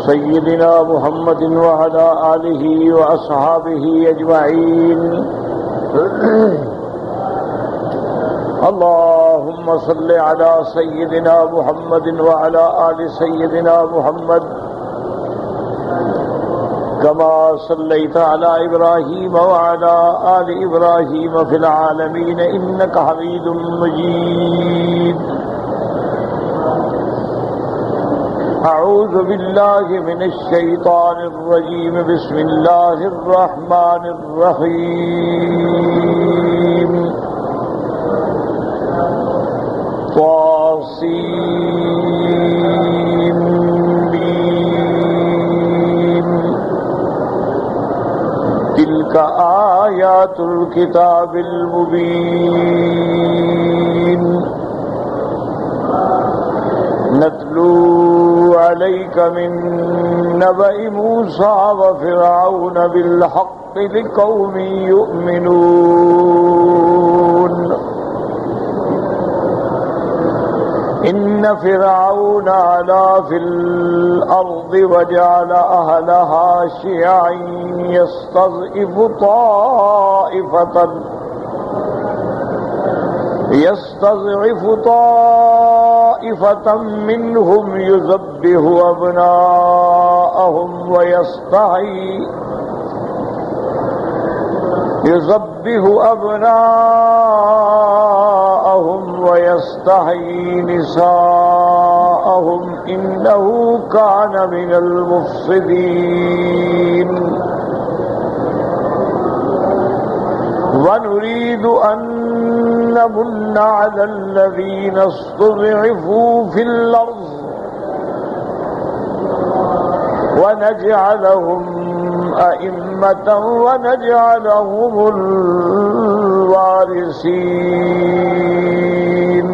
سيدنا محمد وعلى آله وأصحابه أجمعين. اللهم صل على سيدنا محمد وعلى آل سيدنا محمد كما صليت على إبراهيم وعلى آل إبراهيم في العالمين إنك حميد مجيد. أعوذ بالله من الشيطان الرجيم. بسم الله الرحمن الرحيم. طاسين تلك آيات الكتاب المبين. نتلو عليك من نبأ موسى وفرعون بالحق لقوم يؤمنون. إن فرعون علا في الأرض وجعل أهلها شيعا يستضعف طائفة منهم يذبح أبناءهم ويستحيي نساءهم إنه كان من المفسدين. ونريد أن نمن على الذين استضعفوا في الأرض ونجعلهم أئمة ونجعلهم الوارثين.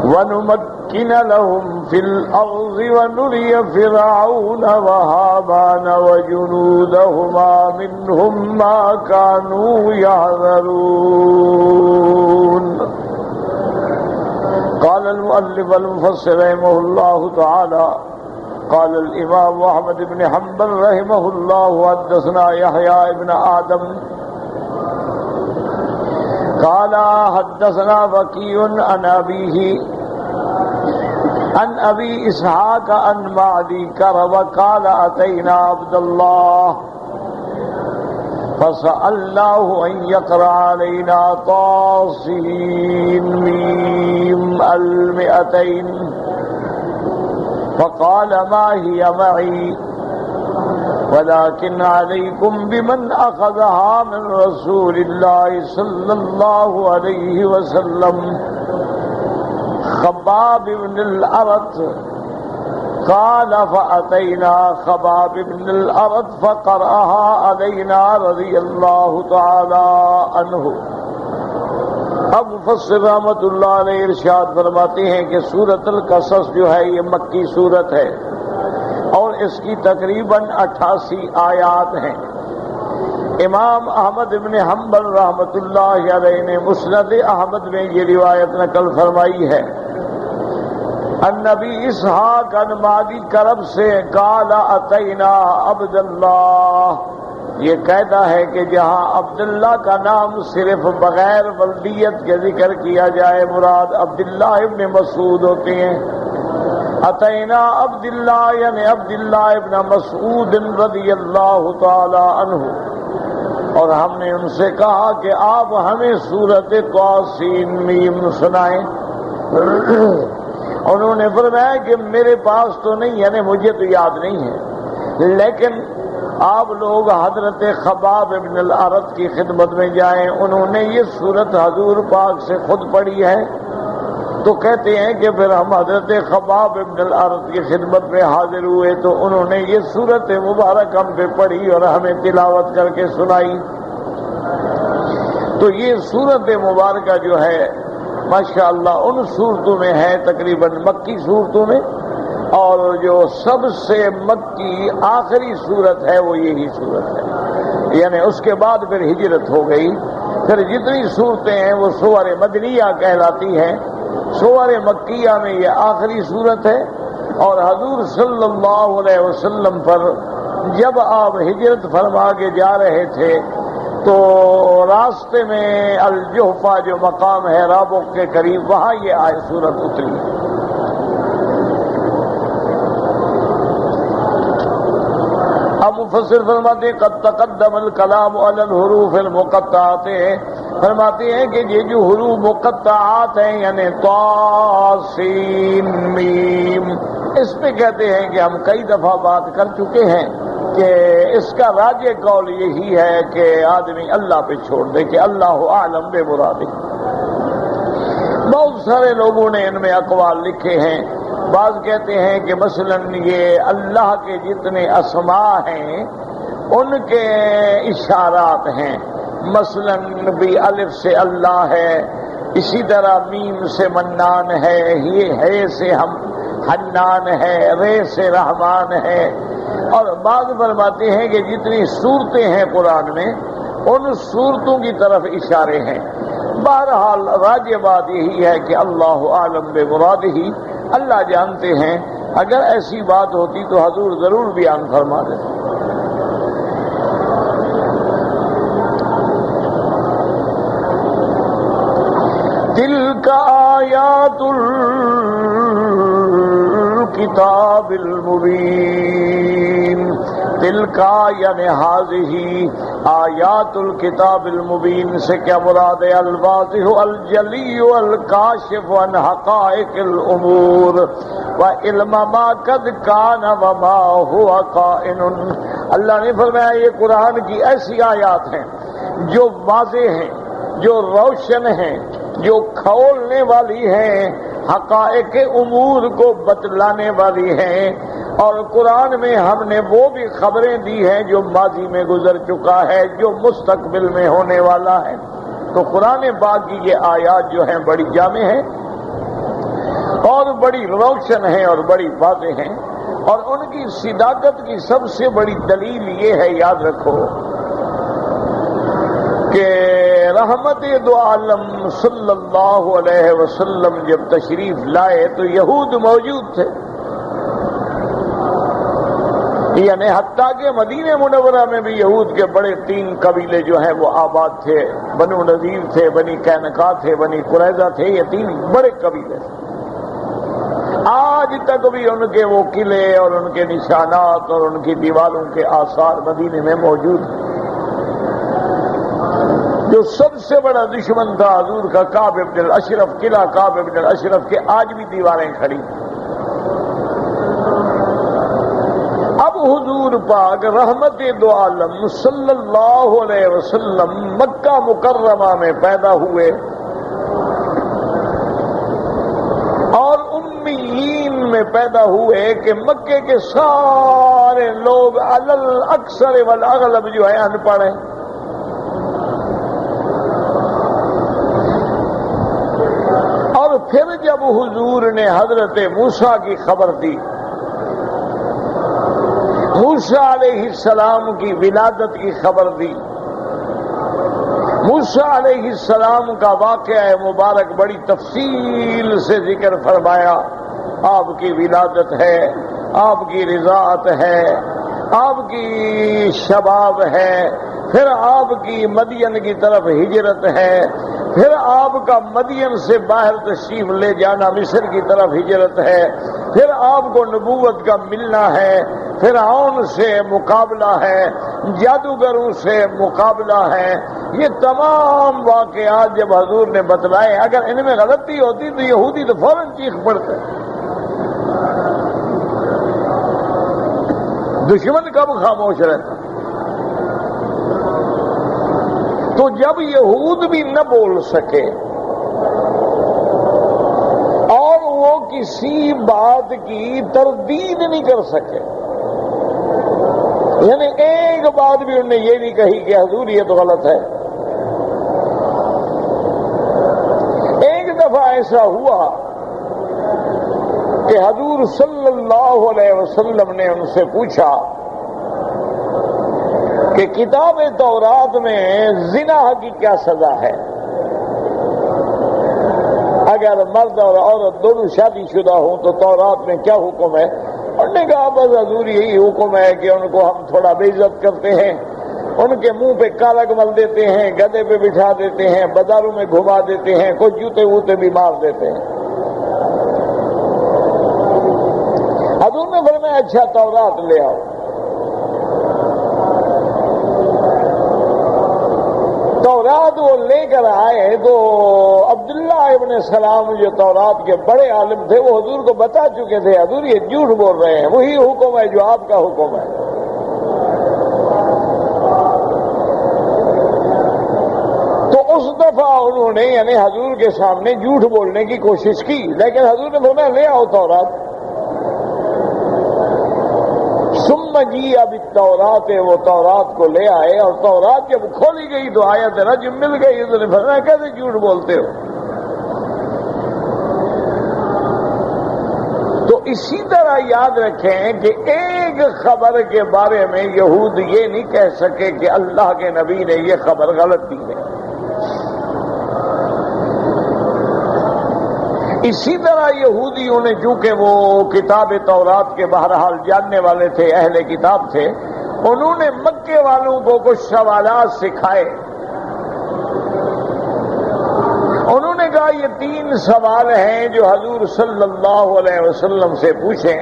ونمكن لهم في الأرض ونري فرعون وهامان وجنودهما منهم ما كانوا يحذرون. قال المؤلف المفسر رحمه الله تعالى قال الإمام أحمد بن حنبل رحمه الله حدثنا يحيى بن آدم قال حدثنا وكيع عن أبي إسحاق عن معدي كرب قال أتينا عبد الله فسألناه أن يقرأ علينا طاسين ميم 200 فقال ما هي معي ولكن عليكم بمن أخذها من رسول الله صلى الله عليه وسلم خباب بن الأرت. قال فأتينا خباب بن الأرت فقرأها علينا رضي الله تعالى عنه. اب مفسر رحمۃ اللہ علیہ ارشاد فرماتے ہیں کہ سورۃ القصص جو ہے یہ مکی سورت ہے اور اس کی تقریباً 88 آیات ہیں. امام احمد بن حنبل رحمۃ اللہ علیہ نے مسند احمد میں یہ روایت نقل فرمائی ہے. النبی اسحاق عن معدی کرب سے قال اتینا عبد اللہ. یہ کہتا ہے کہ جہاں عبداللہ کا نام صرف بغیر ولدیت کے ذکر کیا جائے مراد عبداللہ ابن مسعود ہوتے ہیں. اتینا عبداللہ یعنی عبداللہ ابن مسعود رضی اللہ تعالی عنہ. اور ہم نے ان سے کہا کہ آپ ہمیں سورۃ طاسین میم سنائیں. انہوں نے فرمایا کہ میرے پاس تو نہیں یعنی مجھے تو یاد نہیں ہے لیکن آپ لوگ حضرت خباب ابن الارت کی خدمت میں جائیں. انہوں نے یہ سورت حضور پاک سے خود پڑھی ہے تو کہتے ہیں کہ پھر ہم حضرت خباب ابن الارت کی خدمت میں حاضر ہوئے تو انہوں نے یہ سورت مبارک ہم پہ پڑھی اور ہمیں تلاوت کر کے سنائی. تو یہ سورت مبارکہ جو ہے ماشاءاللہ ان صورتوں میں ہے تقریباً مکی صورتوں میں اور جو سب سے مکی آخری صورت ہے وہ یہی صورت ہے. یعنی اس کے بعد پھر ہجرت ہو گئی. پھر جتنی صورتیں ہیں وہ سور مدنیہ کہلاتی ہیں. سور مکیہ میں یہ آخری صورت ہے اور حضور صلی اللہ علیہ وسلم پر جب آپ ہجرت فرما کے جا رہے تھے تو راستے میں الجحفہ جو مقام ہے رابغ کے قریب، وہاں یہ سورت اتری۔ اب مفسر فرماتے ہیں قد تقدم الکلام علی الحروف المقطعات، فرماتے ہیں کہ یہ جو حروف مقطعات ہیں یعنی طا سین میم، اس پہ کہتے ہیں کہ ہم کئی دفعہ بات کر چکے ہیں کہ اس کا راجح قول یہی ہے کہ آدمی اللہ پہ چھوڑ دے کہ اللہ اعلم بے مرادہ۔ بہت سارے لوگوں نے ان میں اقوال لکھے ہیں، بعض کہتے ہیں کہ مثلا یہ اللہ کے جتنے اسماء ہیں ان کے اشارات ہیں، مثلا بھی الف سے اللہ ہے، اسی طرح میم سے منان ہے، یہ ہے سے ہم حنان ہے، رے سے رحمان ہے، اور بعض فرماتے ہیں کہ جتنی صورتیں ہیں قرآن میں ان صورتوں کی طرف اشارے ہیں۔ بہرحال راجح بات یہی ہے کہ اللہ اعلم بمرادہ، اللہ جانتے ہیں، اگر ایسی بات ہوتی تو حضور ضرور بیان فرما دیتے۔ تلک آیات الکتاب المبین، تلکا یعنی حاضی آیات الکتاب المبین سے کیا مراد ہے؟ الواضح الجلی الکاشف عن حقائق الامور وعلم ما قد کان وما هو کائن۔ اللہ نے فرمایا یہ قرآن کی ایسی آیات ہیں جو واضح ہیں، جو روشن ہیں، جو کھولنے والی ہیں، حقائق امور کو بتلانے والی ہیں، اور قرآن میں ہم نے وہ بھی خبریں دی ہیں جو ماضی میں گزر چکا ہے، جو مستقبل میں ہونے والا ہے۔ تو قرآن پاک کی یہ آیات جو ہیں بڑی جامع ہیں اور بڑی روشن ہیں اور بڑی واضح ہیں، اور ان کی صداقت کی سب سے بڑی دلیل یہ ہے، یاد رکھو کہ رحمت دو عالم صلی اللہ علیہ وسلم جب تشریف لائے تو یہود موجود تھے، یعنی حتیٰ کہ مدینہ منورہ میں بھی یہود کے بڑے 3 قبیلے جو ہیں وہ آباد تھے، بنو نذیر تھے، بنی قینقاع تھے، بنی قریظہ تھے، یہ 3 بڑے قبیلے تھے۔ آج تک بھی ان کے وہ قلعے اور ان کے نشانات اور ان کی دیواروں کے آثار مدینے میں موجود ہیں۔ جو سب سے بڑا دشمن تھا حضور کا کعب ابن الاشرف، قلعہ کعب ابن الاشرف کے آج بھی دیواریں کھڑی۔ اب حضور پاک رحمت دو عالم صلی اللہ علیہ وسلم مکہ مکرمہ میں پیدا ہوئے اور امیین میں پیدا ہوئے کہ مکے کے سارے لوگ علل اکثر والاغلب جو ہے ان پڑھ ہیں۔ اور پھر جب حضور نے حضرت موسیٰ کی خبر دی، موسیٰ علیہ السلام کی ولادت کی خبر دی، موسیٰ علیہ السلام کا واقعہ مبارک بڑی تفصیل سے ذکر فرمایا، آپ کی ولادت ہے، آپ کی رضاعت ہے، آپ کی شباب ہے، پھر آپ کی مدین کی طرف ہجرت ہے، پھر آپ کا مدین سے باہر تشریف لے جانا مصر کی طرف ہجرت ہے، پھر آپ کو نبوت کا ملنا ہے، فرعون سے مقابلہ ہے، جادوگروں سے مقابلہ ہے۔ یہ تمام واقعات جب حضور نے بتلائے، اگر ان میں غلطی ہوتی تو یہودی تو فوراً چیخ پڑتے، دشمن کب خاموش رہتا۔ تو جب یہود بھی نہ بول سکے اور وہ کسی بات کی تردید نہیں کر سکے، یعنی ایک بات بھی انہوں نے یہ نہیں کہی کہ حضور یہ تو غلط ہے۔ ایک دفعہ ایسا ہوا کہ حضور صلی اللہ علیہ وسلم نے ان سے پوچھا کہ کتاب تورات میں زنا کی کیا سزا ہے؟ اگر مرد اور عورت دونوں شادی شدہ ہوں تو تورات میں کیا حکم ہے؟ انہوں نے کہا بس حضور یہی حکم ہے کہ ان کو ہم تھوڑا بے عزت کرتے ہیں، ان کے منہ پہ کالا مل دیتے ہیں، گدھے پہ بٹھا دیتے ہیں، بازاروں میں گھما دیتے ہیں، کچھ جوتے ووتے بھی مار دیتے ہیں۔ حضور نے فرمایا اچھا تورات لے آؤ۔ تورات وہ لے کر آئے تو عبداللہ ابن سلام جو تورات کے بڑے عالم تھے وہ حضور کو بتا چکے تھے، حضور یہ جھوٹ بول رہے ہیں، وہی حکم ہے جو آپ کا حکم ہے۔ تو اس دفعہ انہوں نے یعنی حضور کے سامنے جھوٹ بولنے کی کوشش کی، لیکن حضور نے فرمایا لے آؤ تورات۔ ثم جی اب تورات وہ تورات کو لے آئے، اور تورات جب کھولی گئی تو آیت رجم مل گئی۔ تو نے فرمایا کیسے جھوٹ بولتے ہو؟ تو اسی طرح یاد رکھیں کہ ایک خبر کے بارے میں یہود یہ نہیں کہہ سکے کہ اللہ کے نبی نے یہ خبر غلط دی ہے۔ اسی طرح یہودیوں نے چونکہ وہ کتاب تورات کے بہرحال جاننے والے تھے، اہل کتاب تھے، انہوں نے مکے والوں کو کچھ سوالات سکھائے۔ انہوں نے کہا یہ 3 سوال ہیں جو حضور صلی اللہ علیہ وسلم سے پوچھیں،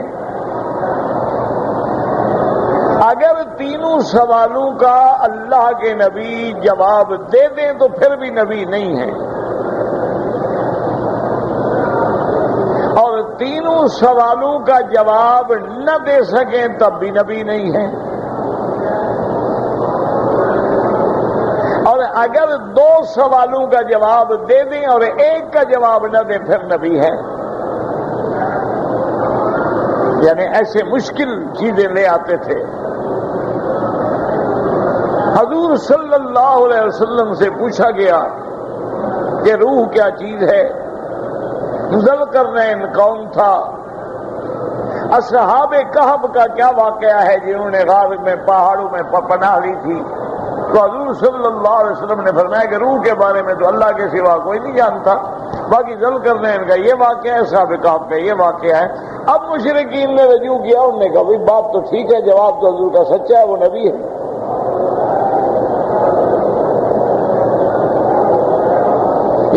اگر تینوں سوالوں کا اللہ کے نبی جواب دے دیں تو پھر بھی نبی نہیں ہے، اور تینوں سوالوں کا جواب نہ دے سکیں تب بھی نبی نہیں ہے، اور اگر 2 سوالوں کا جواب دے دیں اور ایک کا جواب نہ دیں پھر نبی ہے۔ یعنی ایسے مشکل چیزیں لے آتے تھے۔ حضور صلی اللہ علیہ وسلم سے پوچھا گیا کہ روح کیا چیز ہے، ذوالقرنین کون تھا، اصحاب کہف کا کیا واقعہ ہے جنہوں نے غار میں پہاڑوں میں پناہ لی تھی؟ تو حضور صلی اللہ علیہ وسلم نے فرمایا کہ روح کے بارے میں تو اللہ کے سوا کوئی نہیں جانتا، باقی ذوالقرنین کا یہ واقعہ ہے، اصحاب کہف کا یہ واقعہ ہے۔ اب مشرکین نے رجوع کیا، انہوں نے کہا بھائی بات تو ٹھیک ہے، جواب تو حضور کا سچا ہے، وہ نبی ہے۔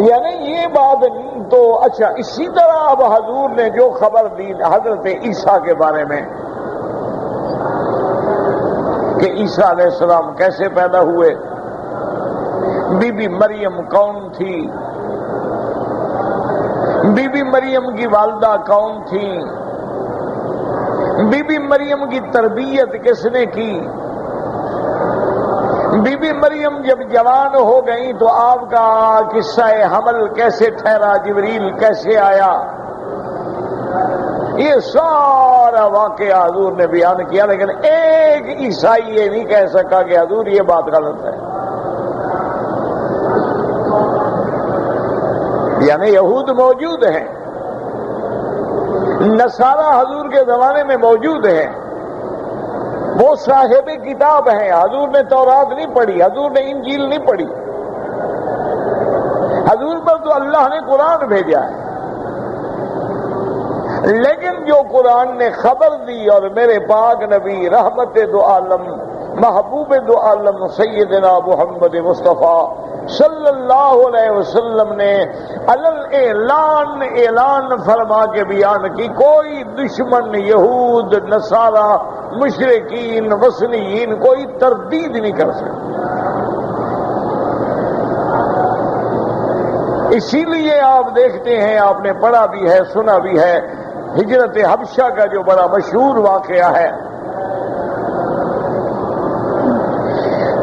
یعنی یہ بات تو اچھا۔ اسی طرح اب حضور نے جو خبر دی حضرت عیسیٰ کے بارے میں کہ عیسیٰ علیہ السلام کیسے پیدا ہوئے، بی بی مریم کون تھی، بی بی مریم کی والدہ کون تھی، بی بی مریم کی تربیت کس نے کی، بی بی مریم جب جوان ہو گئی تو آپ کا قصہ حمل کیسے ٹھہرا، جبریل کیسے آیا، یہ سارا واقعہ حضور نے بیان کیا، لیکن ایک عیسائی یہ نہیں کہہ سکا کہ حضور یہ بات غلط ہے۔ یعنی یہود موجود ہیں، نصارہ حضور کے زمانے میں موجود ہیں، وہ صاحب کتاب ہیں، حضور نے تورات نہیں پڑھی، حضور نے انجیل نہیں پڑھی، حضور پر تو اللہ نے قرآن بھیجا ہے، لیکن جو قرآن نے خبر دی اور میرے پاک نبی رحمت دو عالم محبوب دو عالم سیدنا محمد مصطفیٰ صلی اللہ علیہ وسلم نے اعلان فرما کے بیان کی، کوئی دشمن یہود نصارہ مشرکین وثنیین کوئی تردید نہیں کر سکتا۔ اسی لیے آپ دیکھتے ہیں، آپ نے پڑھا بھی ہے سنا بھی ہے، ہجرت حبشہ کا جو بڑا مشہور واقعہ ہے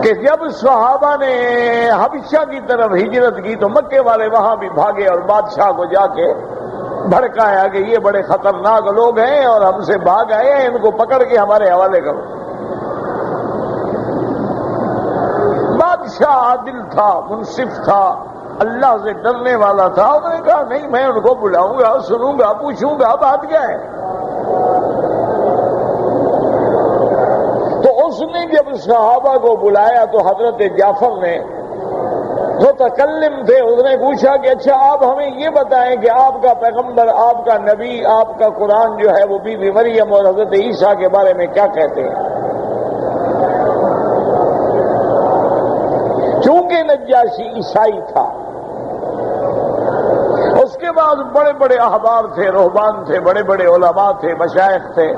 کہ جب صحابہ نے حبشہ کی طرف ہجرت کی تو مکے والے وہاں بھی بھاگے اور بادشاہ کو جا کے بھڑکایا کہ یہ بڑے خطرناک لوگ ہیں اور ہم سے بھاگ آئے ہیں، ان کو پکڑ کے ہمارے حوالے کرو۔ بادشاہ عادل تھا، منصف تھا، اللہ سے ڈرنے والا تھا، انہوں نے کہا نہیں میں ان کو بلاؤں گا، سنوں گا، پوچھوں گا بات کیا ہے۔ تو اس نے جب صحابہ کو بلایا تو حضرت جعفر نے متکلم تھے. اس نے پوچھا کہ اچھا آپ ہمیں یہ بتائیں کہ آپ کا پیغمبر، آپ کا نبی، آپ کا قرآن جو ہے وہ بی بی مریم اور حضرت عیسیٰ کے بارے میں کیا کہتے ہیں؟ چونکہ نجاشی عیسائی تھا. اس کے بعد بڑے بڑے احبار تھے، رہبان تھے، بڑے بڑے علماء تھے، مشائخ تھے.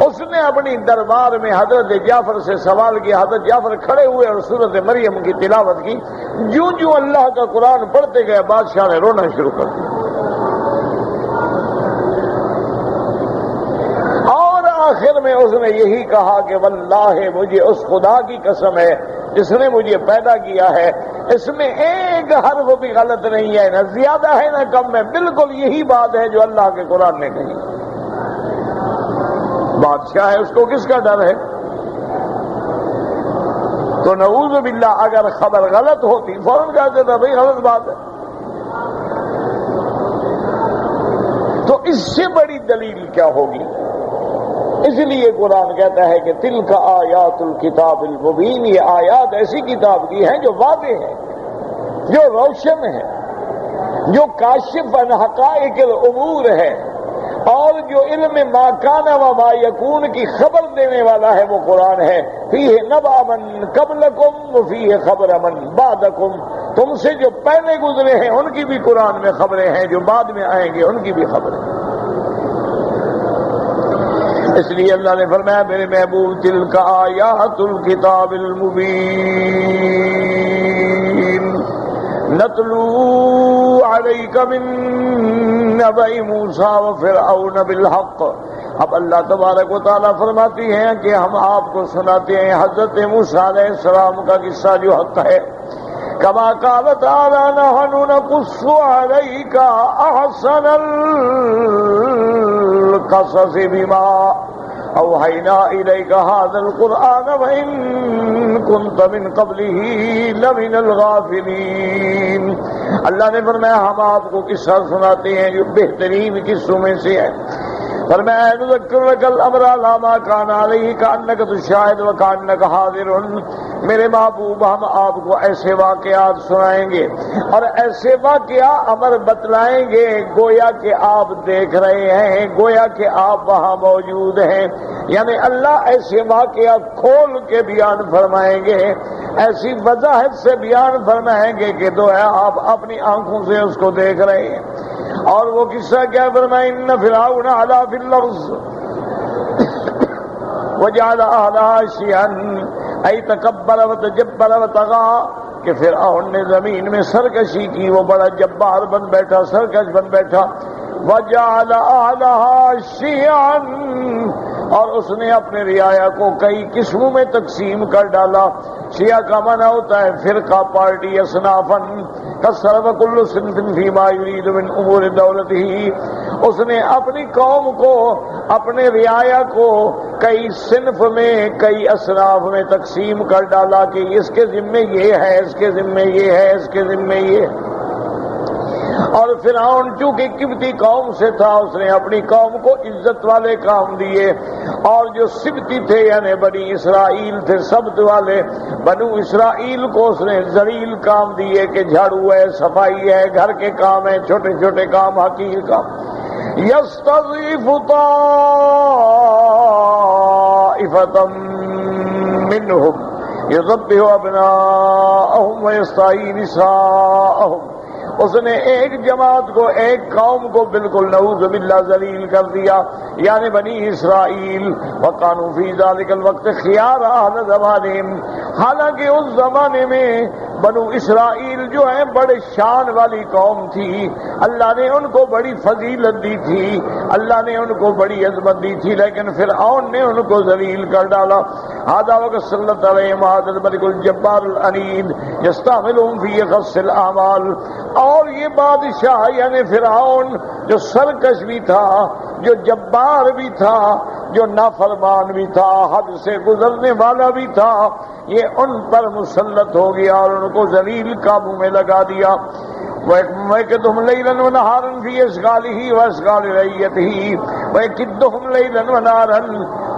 اس نے اپنی دربار میں حضرت جعفر سے سوال کیا. حضرت جعفر کھڑے ہوئے اور سورۃ مریم کی تلاوت کی. جوں جوں اللہ کا قرآن پڑھتے گئے بادشاہ نے رونا شروع کر دیا. اور آخر میں اس نے یہی کہا کہ واللہ مجھے اس خدا کی قسم ہے جس نے مجھے پیدا کیا ہے، اس میں ایک حرف بھی غلط نہیں ہے، نہ زیادہ ہے نہ کم ہے، بالکل یہی بات ہے جو اللہ کے قرآن نے کہی. بادشاہ ہے، اس کو کس کا ڈر ہے؟ تو نعوذ باللہ اگر خبر غلط ہوتی فوراً کہہ دیتا بھائی غلط بات ہے. تو اس سے بڑی دلیل کیا ہوگی؟ اس لیے قرآن کہتا ہے کہ تلک آیات الکتاب المبین، یہ آیات ایسی کتاب کی ہیں جو واضح ہے، جو روشن ہے، جو کاشف عن حقائق الامور ہے، اور جو علم ما کان و ما یکون کی خبر دینے والا ہے وہ قرآن ہے. فیہ نبأ من قبلکم وفیہ خبر من بعدکم، تم سے جو پہلے گزرے ہیں ان کی بھی قرآن میں خبریں ہیں، جو بعد میں آئیں گے ان کی بھی خبریں. اس لیے اللہ نے فرمایا میرے محبوب تلک آیات الکتاب المبین نتلو علیک من نبأ موسیٰ وفرعون بالحق. اب اللہ تبارک و تعالیٰ فرماتی ہیں کہ ہم آپ کو سناتے ہیں حضرت موسیٰ علیہ السلام کا قصہ جو حق ہے. کما قال تعالیٰ نحن نقص علیک احسن القصص بما اوحینا الیک ھذا القرآن وان کنت من قبلہ لمن الغافلین. اللہ نے فرمایا ہم آپ کو قصہ سناتے ہیں جو بہترین قصوں میں سے ہے. فرمایا نذکرک الامر علی ما کان علیہ کانک تشاہد وکانک حاضر. میرے محبوب ہم آپ کو ایسے واقعات سنائیں گے اور ایسے واقعہ امر بتلائیں گے گویا کہ آپ دیکھ رہے ہیں، گویا کہ آپ وہاں موجود ہیں. یعنی اللہ ایسے واقعہ کھول کے بیان فرمائیں گے، ایسی وضاحت سے بیان فرمائیں گے کہ تو ہے آپ اپنی آنکھوں سے اس کو دیکھ رہے ہیں. اور وہ قصہ کیا فرمائے ان فرعون علا فی الارض وجعل اہلہا شیعا ای تکبر وتجبر وطغى، کہ فرعون نے زمین میں سرکشی کی، وہ بڑا جبار بن بیٹھا، سرکش بن بیٹھا. وجعل اہلہا شیعا، اور اس نے اپنے رعایا کو کئی قسموں میں تقسیم کر ڈالا. شیعہ کا معنی ہوتا ہے فرقہ، پارٹی، اصنافاً کثر وکل صنف فیما یرید من امور دولتہ. اس نے اپنی قوم کو، اپنے رعایا کو کئی صنف میں، کئی اصناف میں تقسیم کر ڈالا کہ اس کے ذمے یہ ہے، اس کے ذمے یہ ہے، اس کے ذمے یہ ہے. اور فرعون چونکہ قبطی قوم سے تھا اس نے اپنی قوم کو عزت والے کام دیے، اور جو سبتی تھے یعنی بنی اسرائیل تھے سبت والے، بنو اسرائیل کو اس نے ذلیل کام دیے کہ جھاڑو ہے، صفائی ہے، گھر کے کام ہیں، چھوٹے چھوٹے کام، حقیر کام. یستضعف طائفة منهم یذبح ابناءهم ویستحیی نساءهم. اس نے ایک جماعت کو، ایک قوم کو بالکل نعوذ باللہ ذلیل کر دیا، یعنی بنی اسرائیل. وَقَانُوا فِي ذَلِكَ الْوَقْتِ خِيَارَ أَهْلِ زَمَانِهِمْ، حالانکہ اس زمانے میں بنو اسرائیل جو ہیں بڑے شان والی قوم تھی، اللہ نے ان کو بڑی فضیلت دی تھی، اللہ نے ان کو بڑی عظمت دی تھی، لیکن فرعون نے ان کو ذلیل کر ڈالا. هذا وَقَسَّلَّتْ عَلَيْهِمْ هَذَا الْمَلِكُ الْجَبَّارُ الْعَنِيدُ يَسْتَعْمِلُهُمْ فِي خَصِّ الْأَعْمَالِ. اور یہ بادشاہ یعنی فرعون جو سرکش بھی تھا، جو جبار بھی تھا، جو نافرمان بھی تھا، حد سے گزرنے والا بھی تھا، یہ ان پر مسلط ہو گیا اور ان کو ذلیل قابو میں لگا دیا. وَيَكِدُّهُمْ لَيْلًا وَنَهَارًا فِي أَشْغَالِهِ وَأَشْغَالِ رَعِيَّتِهِ وَيَكِدُّهُمْ لَيْلًا وَنَهَارًا.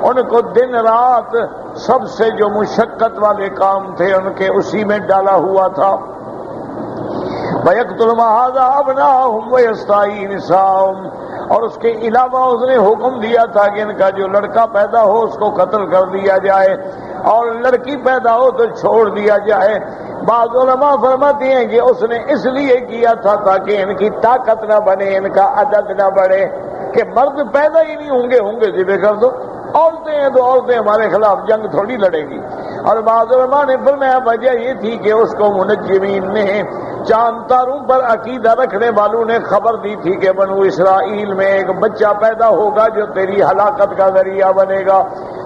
ان کو دن رات سب سے جو مشقت والے کام تھے ان کے اسی میں ڈالا ہوا تھا. وَيَقْتُلُ مَا هَٰذَا أَبْنَاءَهُمْ وَيَسْتَحْيِي نِسَاءَهُمْ، اور اس کے علاوہ اس نے حکم دیا تھا کہ ان کا جو لڑکا پیدا ہو اس کو قتل کر دیا جائے اور لڑکی پیدا ہو تو چھوڑ دیا جائے. بعض علماء فرماتے ہیں کہ اس نے اس لیے کیا تھا تاکہ ان کی طاقت نہ بنے، ان کا عدد نہ بڑھے، کہ مرد پیدا ہی نہیں ہوں گے ذبح کر دو، عورتیں ہیں تو عورتیں ہمارے خلاف جنگ تھوڑی لڑیں گی. اور بعض علماء نے فرمایا وجہ یہ تھی کہ اس کو منجمین نے، چاند تاروں پر عقیدہ رکھنے والوں نے خبر دی تھی کہ بنو اسرائیل میں ایک بچہ پیدا ہوگا جو تیری ہلاکت کا ذریعہ بنے گا،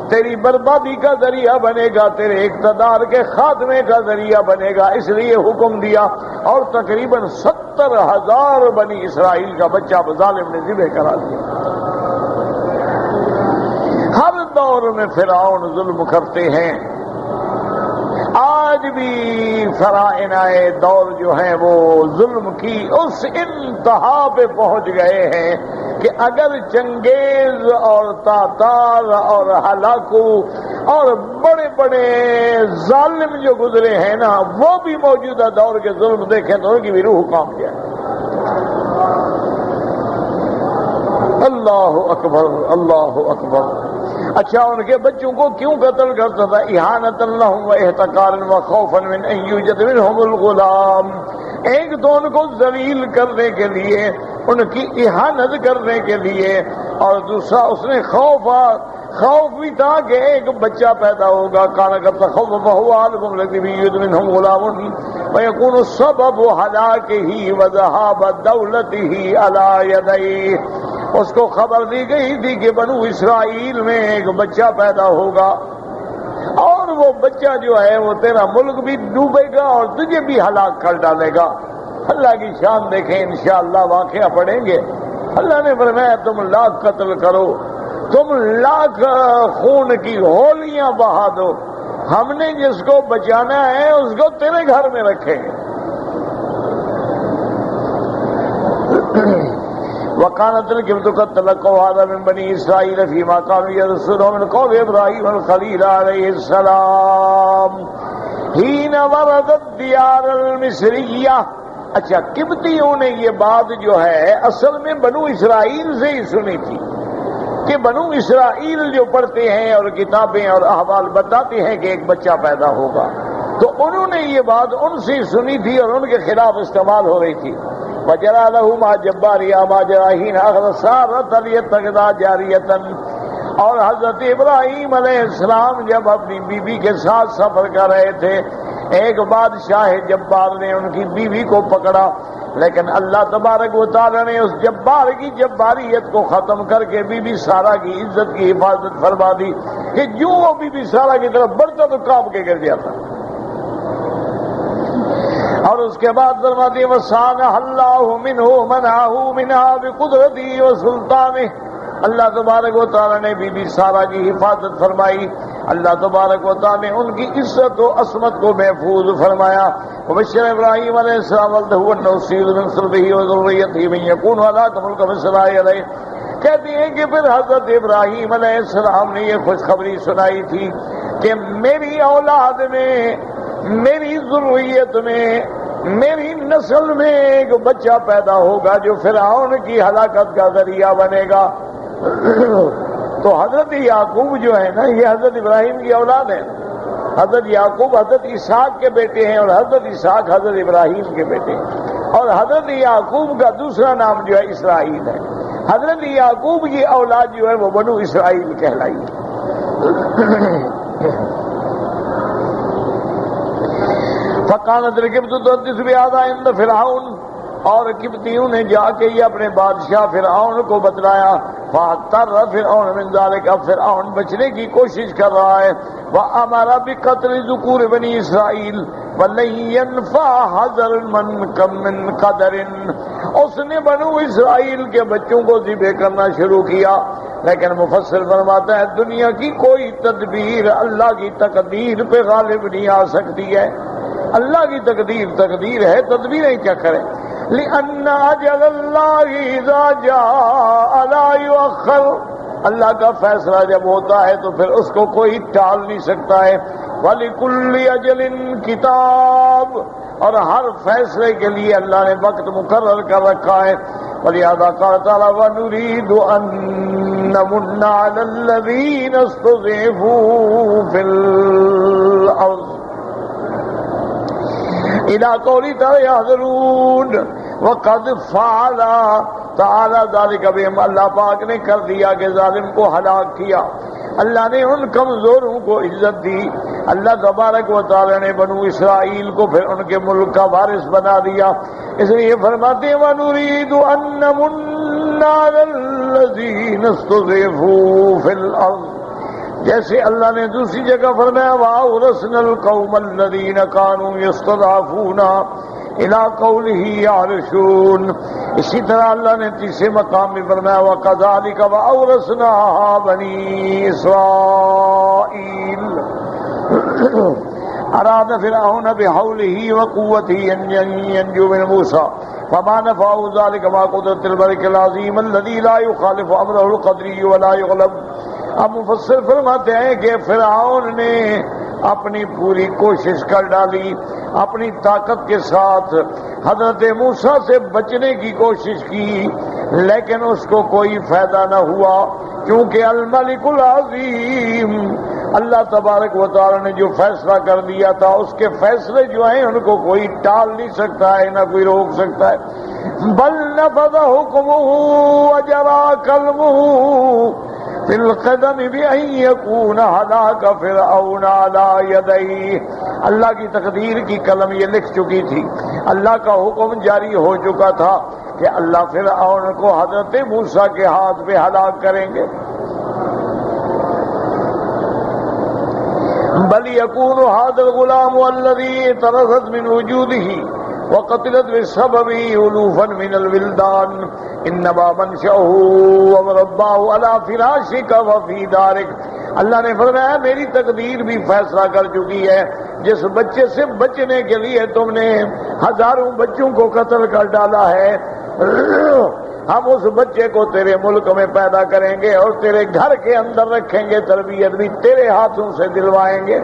تیری بربادی کا ذریعہ بنے گا، تیرے اقتدار کے خاتمے کا ذریعہ بنے گا. اس لیے حکم دیا اور تقریباً 70,000 بنی اسرائیل کا بچہ ظالم نے ذبح کرا دیا. ہر دور میں فرعون ظلم کرتے ہیں. آج بھی فرعونہ دور جو ہیں وہ ظلم کی اس انتہا پہ پہنچ گئے ہیں کہ اگر چنگیز اور تاتار اور ہلاکو اور بڑے بڑے ظالم جو گزرے ہیں نا، وہ بھی موجودہ دور کے ظلم دیکھیں تو ان کی بھی روح کانپ جائے. اللہ اکبر اللہ اکبر. اچھا ان کے بچوں کو کیوں قتل کرتا تھا؟ اہانۃ لہم و احتقارا و خوفا من ان یوجد منہم الغلام. ایک تو ان کو ذلیل کرنے کے لیے، ان کی اہانت کرنے کے لیے، اور دوسرا اس نے خوف بھی تھا کہ ایک بچہ پیدا ہوگا. کان کا تخوف فهو عالم الذی یوجد منہم غلام ویکون السبب ہلاکہ وذهاب دولتہ علی یدیہ. اس کو خبر دی گئی تھی کہ بنو اسرائیل میں ایک بچہ پیدا ہوگا اور وہ بچہ جو ہے وہ تیرا ملک بھی ڈوبے گا اور تجھے بھی ہلاک کر ڈالے گا. اللہ کی شان دیکھیں، انشاءاللہ واقعہ پڑھیں گے. اللہ نے فرمایا تم لاکھ قتل کرو، تم لاکھ خون کی ہولیاں بہا دو، ہم نے جس کو بچانا ہے اس کو تیرے گھر میں رکھیں گے. وَكَانَتِ الْكِبْتُ قَدْ تَلَقَّوْا هَٰذَا مِن بَنِي إِسْرَائِيلَ فِيمَا كَانُوا يَرْسُلُونَ مِنْ قَوْمِ إِبْرَاهِيمَ الْخَلِيلَ عَلَيْهِ السَّلَامُ حِينَ وَرَدَتْ دِيَارَ الْمِصْرِيَّةِ. اچھا، قبطیوں نے یہ بات جو ہے اصل میں بنو اسرائیل سے ہی سنی تھی کہ بنو اسرائیل جو پڑھتے ہیں اور کتابیں اور احوال بتاتے ہیں کہ ایک بچہ پیدا ہوگا، تو انہوں نے یہ بات ان سے سنی تھی اور ان کے خلاف استعمال ہو رہی تھی. وَجَرَى لَهُ مَا جَبَّارِيَا مَا جَرَاهِينَ أَخْذَ سَارَةَ لِيَتَّخِذَا جَارِيَةً. اور حضرت ابراہیم علیہ السلام جب اپنی بیوی کے ساتھ سفر کر رہے تھے، ایک بادشاہ جبار نے ان کی بیوی کو پکڑا، لیکن اللہ تبارک و تعالی نے اس جبار کی جباریت کو ختم کر کے بی بی سارہ کی عزت کی حفاظت فرما دی کہ جو وہ بی بی سارہ کی طرف بڑھتا تو کانپ کے گر جاتا. اور اس کے بعد فرماتی ہے وَسَانَحَ اللَّهُ مِنْهُ مَنْعَهُ مِنْهَا بِقُدْرَتِهِ وَسُلْطَانِهِ. اللہ تبارک و تعالی نے بی بی سارہ کی حفاظت فرمائی، اللہ تبارک و تعالی نے ان کی عزت و عصمت کو محفوظ فرمایا. وبشر ابراہیم علیہ السلام وَلَدَهُ أَنَّهُ يُصِيبُ مِنْ صُلْبِهِ وَذُرِّيَّتِهِ مَن يَكُونُ عَلَىٰ مُلْكَ مِصْرَ عَلَيْهِ. کہتے ہیں کہ پھر حضرت ابراہیم علیہ السلام نے یہ خوشخبری سنائی تھی کہ میری اولاد میں، میری ذریت میں، میری نسل میں ایک بچہ پیدا ہوگا جو فرعون کی ہلاکت کا ذریعہ بنے گا. تو حضرت یعقوب جو ہے نا، یہ حضرت ابراہیم کی اولاد ہے. حضرت یعقوب حضرت اسحاق کے بیٹے ہیں اور حضرت اسحاق حضرت ابراہیم کے بیٹے ہیں. اور حضرت یعقوب کا دوسرا نام جو ہے اسرائیل ہے. حضرت یعقوب کی اولاد جو ہے وہ بنو اسرائیل کہلائی. فَقَالَتِ الْكِبْتُ تُحَدِّثُ بِهَٰذَا عِندَ فِرْعَوْنَ. اور قبطیوں نے جا کے یہ اپنے بادشاہ فرعون کو بتلایا. فَاضْطَرَّ فِرْعَوْنُ مِنْ ذَٰلِكَ. اب فرعون بچنے کی کوشش کر رہا ہے. وَأَمَرَ بِقَتْلِ ذُكُورِ بَنِي إِسْرَائِيلَ وَلَن يَنفَعَ حَذَرٌ مِّن قَدَرٍ. اس نے بنو اسرائیل کے بچوں کو ذبح کرنا شروع کیا، لیکن مفسر فرماتا ہے دنیا کی کوئی تدبیر اللہ کی تقدیر پہ غالب نہیں آ سکتی ہے. اللہ کی تقدیر ہے، تدبیریں کیا کریں. لِأَنَّ أَجَلَ اللَّهِ إِذَا جَاءَ لَا يُؤَخَّرُ. اللہ کا فیصلہ جب ہوتا ہے تو پھر اس کو کوئی ٹال نہیں سکتا ہے. وَلِكُلِّ أَجَلٍ کتاب، اور ہر فیصلے کے لیے اللہ نے وقت مقرر کر رکھا ہے. وَلِهَذَا قَالَ تَعَالَى وَنُرِيدُ أَن نَّمُنَّ عَلَى الَّذِينَ اسْتُضْعِفُوا فِي الْأَرْضِ إِلَىٰ قَوْلِهِ تَعَالَى يَحْذَرُونَ وَقَدْ فَعَلَ تعالیٰ ذالک بہم، اللہ پاک نے کر دیا کہ ظالم کو ہلاک کیا. اللہ نے ان کمزوروں کو عزت دی. اللہ تبارک و تعالی نے بنو اسرائیل کو پھر ان کے ملک کا وارث بنا دیا. اس لیے فرماتے ہیں وَنُرِيدُ أَن نَّمُنَّ عَلَى الَّذِينَ اسْتُضْعِفُوا فِي الْأَرْضِ، جیسے اللہ نے دوسری جگہ فرمایا وَأَوْرَثْنَا الْقَوْمَ الَّذِينَ كَانُوا يَسْتَضْعَفُونَ إِلَىٰ قَوْلِهِ يَعْرِشُونَ. اسی طرح اللہ نے تیسرے مقام میں فرمایا وَكَذَٰلِكَ وَأَوْرَثْنَاهَا بَنِي إِسْرَائِيلَ أَرَادَ فِرْعَوْنُ بِحَوْلِهِ وَقُوَّتِهِ أَن يَنجُوَ مِن مُوسَىٰ فَمَا نَفَعَهُ ذَٰلِكَ مَعَ قُدْرَةِ الْمَلِكِ الْعَظِيمِ الَّذِي لَا يُخَالِفُ أَمْرَهُ الْقَدْرِيُّ وَلَا يُغْلَبُ. اب مفسر فرماتے ہیں کہ فرعون نے اپنی پوری کوشش کر ڈالی، اپنی طاقت کے ساتھ حضرت موسیٰ سے بچنے کی کوشش کی، لیکن اس کو کوئی فائدہ نہ ہوا، کیونکہ الملک العظیم اللہ تبارک و تعالی نے جو فیصلہ کر دیا تھا اس کے فیصلے جو ہیں ان کو کوئی ٹال نہیں سکتا ہے، نہ کوئی روک سکتا ہے. بل نفذ حکمہ وجرى قلمہ فی القدم بأن یکون ہلاک فرعون علی یدیہ. اللہ کی تقدیر کی قلم یہ لکھ چکی تھی، اللہ کا حکم جاری ہو چکا تھا کہ اللہ فرعون کو حضرت موسیٰ کے ہاتھ پہ ہلاک کریں گے. بل یکون ھذا الغلام الذی طرزت من وجودہ وقتلت بسببه الوفا من الولدان انما منشأه ومرباه على فراشك وفي دارك. اللہ نے فرمایا میری تقدیر بھی فیصلہ کر چکی ہے، جس بچے سے بچنے کے لیے تم نے ہزاروں بچوں کو قتل کر ڈالا ہے، ہم اس بچے کو تیرے ملک میں پیدا کریں گے اور تیرے گھر کے اندر رکھیں گے، تربیت بھی تیرے ہاتھوں سے دلوائیں گے.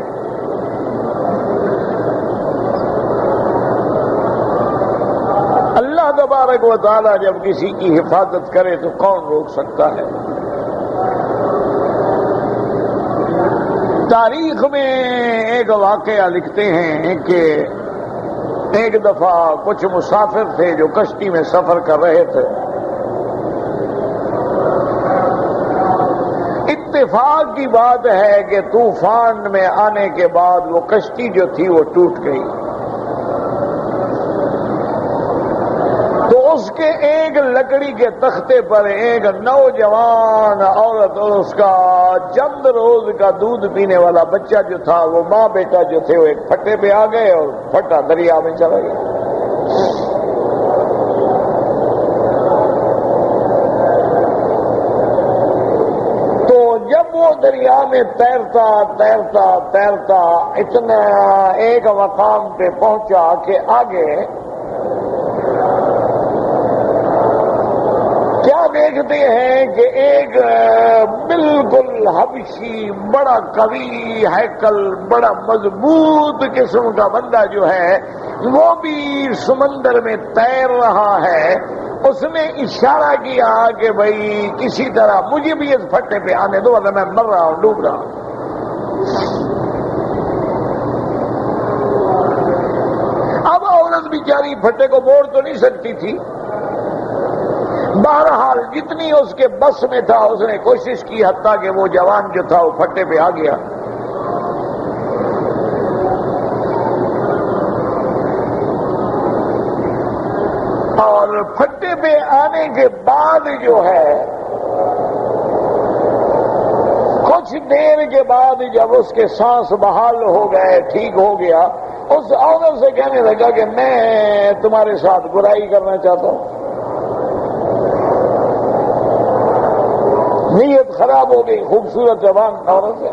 اللہ تبارک و تعالی جب کسی کی حفاظت کرے تو کون روک سکتا ہے؟ تاریخ میں ایک واقعہ لکھتے ہیں کہ ایک دفعہ کچھ مسافر تھے جو کشتی میں سفر کر رہے تھے. اتفاق کی بات ہے کہ طوفان میں آنے کے بعد وہ کشتی جو تھی وہ ٹوٹ گئی. تو اس کے ایک لکڑی کے تختے پر ایک نوجوان عورت اور اس کا چند روز کا دودھ پینے والا بچہ جو تھا، وہ ماں بیٹا جو تھے وہ ایک پھٹے پہ آ گئے اور پھٹا دریا میں چلا گیا. تو جب وہ دریا میں تیرتا تیرتا تیرتا اتنا ایک مقام پہ پہنچا کہ آگے کیا دیکھتے ہیں کہ ایک بالکل حبشی بڑا قوی ہیکل، بڑا مضبوط قسم کا بندہ جو ہے وہ بھی سمندر میں تیر رہا ہے. اس نے اشارہ کیا کہ بھائی کسی طرح مجھے بھی اس پھٹے پہ آنے دو ورنہ میں مر رہا ہوں، ڈوب رہا ہوں. اب عورت بیچاری پھٹے کو موڑ تو نہیں سکتی تھی، بہرحال جتنی اس کے بس میں تھا اس نے کوشش کی، حتیٰ کہ وہ جوان جو تھا وہ پھٹے پہ آ گیا. اور پھٹے پہ آنے کے بعد جو ہے کچھ دیر کے بعد جب اس کے سانس بحال ہو گئے، ٹھیک ہو گیا، اس عورت سے کہنے لگا کہ میں تمہارے ساتھ برائی کرنا چاہتا ہوں. نیت خراب ہو گئی، خوبصورت جوان عورت ہے.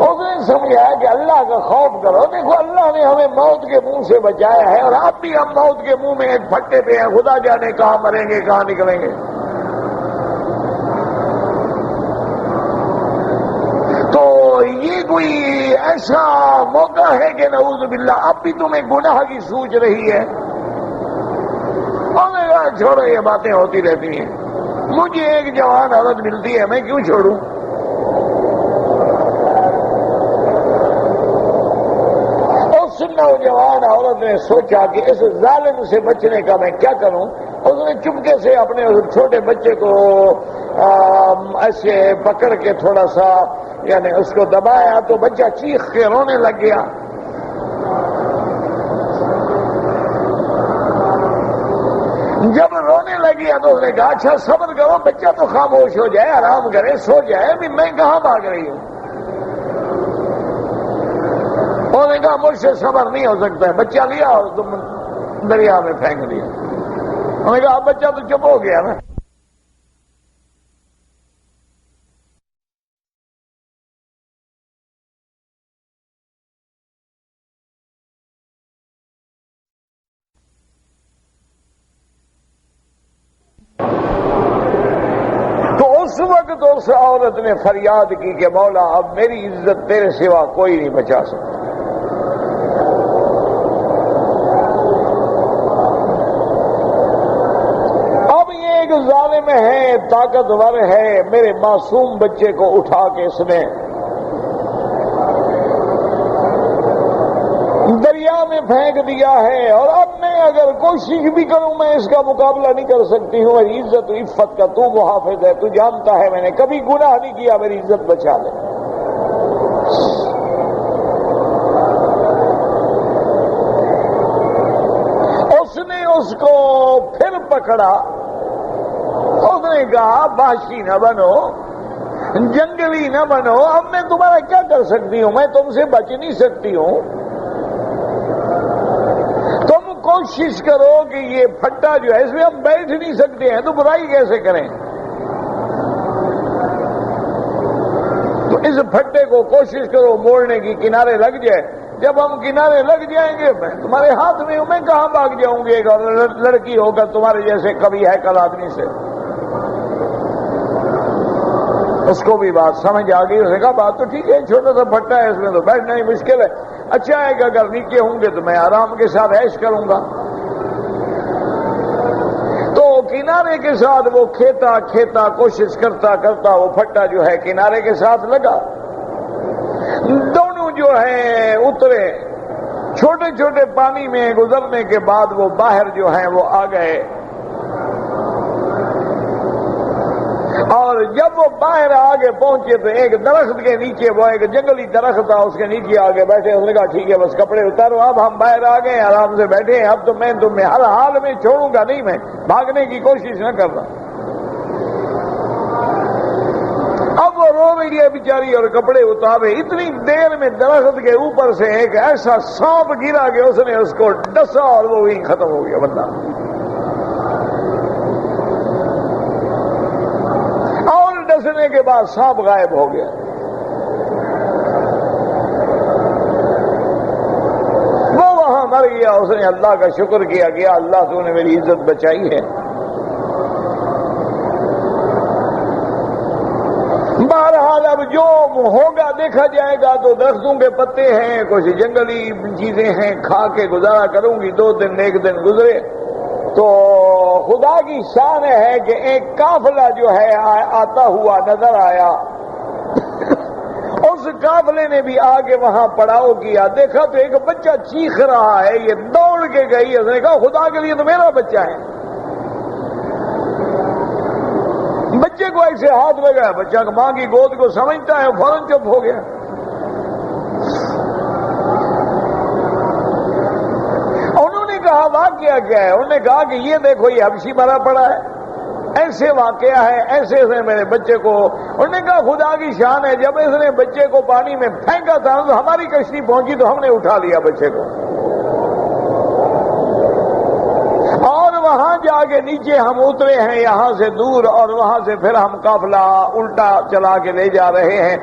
اس نے سمجھا کہ اللہ کا خوف کرو، دیکھو اللہ نے ہمیں موت کے منہ سے بچایا ہے اور آپ بھی ہم موت کے منہ میں ایک پھٹے پہ ہیں، خدا جانے کہاں مریں گے کہاں نکلیں گے. کوئی ایسا موقع ہے کہ نعوذ باللہ اب بھی تمہیں گناہ کی سوچ رہی ہے؟ اور چھوڑو، یہ باتیں ہوتی رہتی ہیں، مجھے ایک جوان عورت ملتی ہے، میں کیوں چھوڑوں؟ اس نوجوان عورت نے سوچا کہ اس ظالم سے بچنے کا میں کیا کروں؟ اس نے چپکے سے اپنے چھوٹے بچے کو ایسے پکڑ کے تھوڑا سا یعنی اس کو دبایا تو بچہ چیخ کے رونے لگ گیا۔ جب رونے لگی تو اس نے کہا اچھا صبر کرو، بچہ تو خاموش ہو جائے، آرام کرے، سو جائے، ابھی میں کہاں بھاگ رہی ہوں؟ انہوں نے کہا مجھ سے صبر نہیں ہو سکتا ہے، بچہ لیا اور تم دریا میں پھینک دیا۔ انہوں نے کہا اب بچہ تو چپ ہو گیا نا۔ اس وقت اس عورت نے فریاد کی کہ مولا اب میری عزت تیرے سوا کوئی نہیں بچا سکتا۔ اب یہ ایک ظالم ہے، طاقتور ہے، میرے معصوم بچے کو اٹھا کے اس نے دریا میں پھینک دیا ہے، اور اب میں اگر کوشش بھی کروں میں اس کا مقابلہ نہیں کر سکتی ہوں۔ میری عزت و عفت کا تو محافظ ہے، تو جانتا ہے میں نے کبھی گناہ نہیں کیا، میری عزت بچا لے۔ اس نے اس کو پھر پکڑا، اس نے کہا وحشی نہ بنو، جنگلی نہ بنو، اب میں تمہارا کیا کر سکتی ہوں؟ میں تم سے بچ نہیں سکتی ہوں۔ کوشش کرو کہ یہ پھٹا جو ہے اس میں ہم بیٹھ نہیں سکتے ہیں، تو برائی کیسے کریں؟ تو اس پھٹے کو کوشش کرو موڑنے کی، کنارے لگ جائے۔ جب ہم کنارے لگ جائیں گے میں تمہارے ہاتھ میں ہوں، میں کہاں بھاگ جاؤں گی؟ ایک اور لڑکی ہوگا تمہارے جیسے کبھی ہے کل آدمی سے۔ اس کو بھی بات سمجھ آ گئی، اس نے کہا بات تو ٹھیک ہے، چھوٹا سا پھٹا ہے، اس میں تو بیٹھنا ہی مشکل ہے، اچھا ہے کہ اگر نیچے ہوں گے تو میں آرام کے ساتھ عیش کروں گا۔ تو کنارے کے ساتھ وہ کھیتا کھیتا کوشش کرتا کرتا وہ پھٹا جو ہے کنارے کے ساتھ لگا، دونوں جو ہے اترے، چھوٹے چھوٹے پانی میں گزرنے کے بعد وہ باہر جو ہیں وہ آ گئے، اور جب وہ باہر آگے پہنچے تو ایک درخت کے نیچے، وہ ایک جنگلی درخت تھا، اس کے نیچے آگے بیٹھے۔ اس نے کہا ٹھیک ہے بس کپڑے اتارو، اب ہم باہر آ گئے، آرام سے بیٹھے ہیں، اب تو میں تمہیں ہر حال میں چھوڑوں گا نہیں، میں بھاگنے کی کوشش نہ کرنا۔ اب وہ رو رہی ہے بیچاری اور کپڑے اتارے، اتنی دیر میں درخت کے اوپر سے ایک ایسا سانپ گرا کہ اس نے اس کو ڈسا اور وہ وہیں ختم ہو گیا بندہ۔ ڈسنے کے بعد سانپ غائب ہو گیا۔ وہ وہاں مر گیا، اس نے اللہ کا شکر کیا کہ اللہ تو نے میری عزت بچائی ہے۔ بہرحال اب جو ہوگا دیکھا جائے گا، تو درختوں کے پتے ہیں، کچھ جنگلی چیزیں ہیں، کھا کے گزارا کروں گی۔ 2 دن ایک دن گزرے تو خدا کی شان ہے کہ ایک قافلہ جو ہے آتا ہوا نظر آیا۔ اس قافلے نے بھی آگے وہاں پڑاؤ کیا، دیکھا تو ایک بچہ چیخ رہا ہے، یہ دوڑ کے گئی، اس نے کہا خدا کے لیے تو میرا بچہ ہے۔ بچے کو ایسے ہاتھ میں گیا، بچہ ماں کی گود کو سمجھتا ہے، فوراً چپ ہو گیا۔ کہا واقعہ کیا ہے؟ انہوں نے کہا کہ یہ دیکھو یہ حبشی مرا پڑا ہے، ایسے واقعہ ہے، ایسے سے میرے بچے کو۔ انہوں نے کہا خدا کی شان ہے، جب اس نے بچے کو پانی میں پھینکا تھا تو ہماری کشتی پہنچی تو ہم نے اٹھا لیا بچے کو، اور وہاں جا کے نیچے ہم اترے ہیں یہاں سے دور، اور وہاں سے پھر ہم قافلہ الٹا چلا کے لے جا رہے ہیں،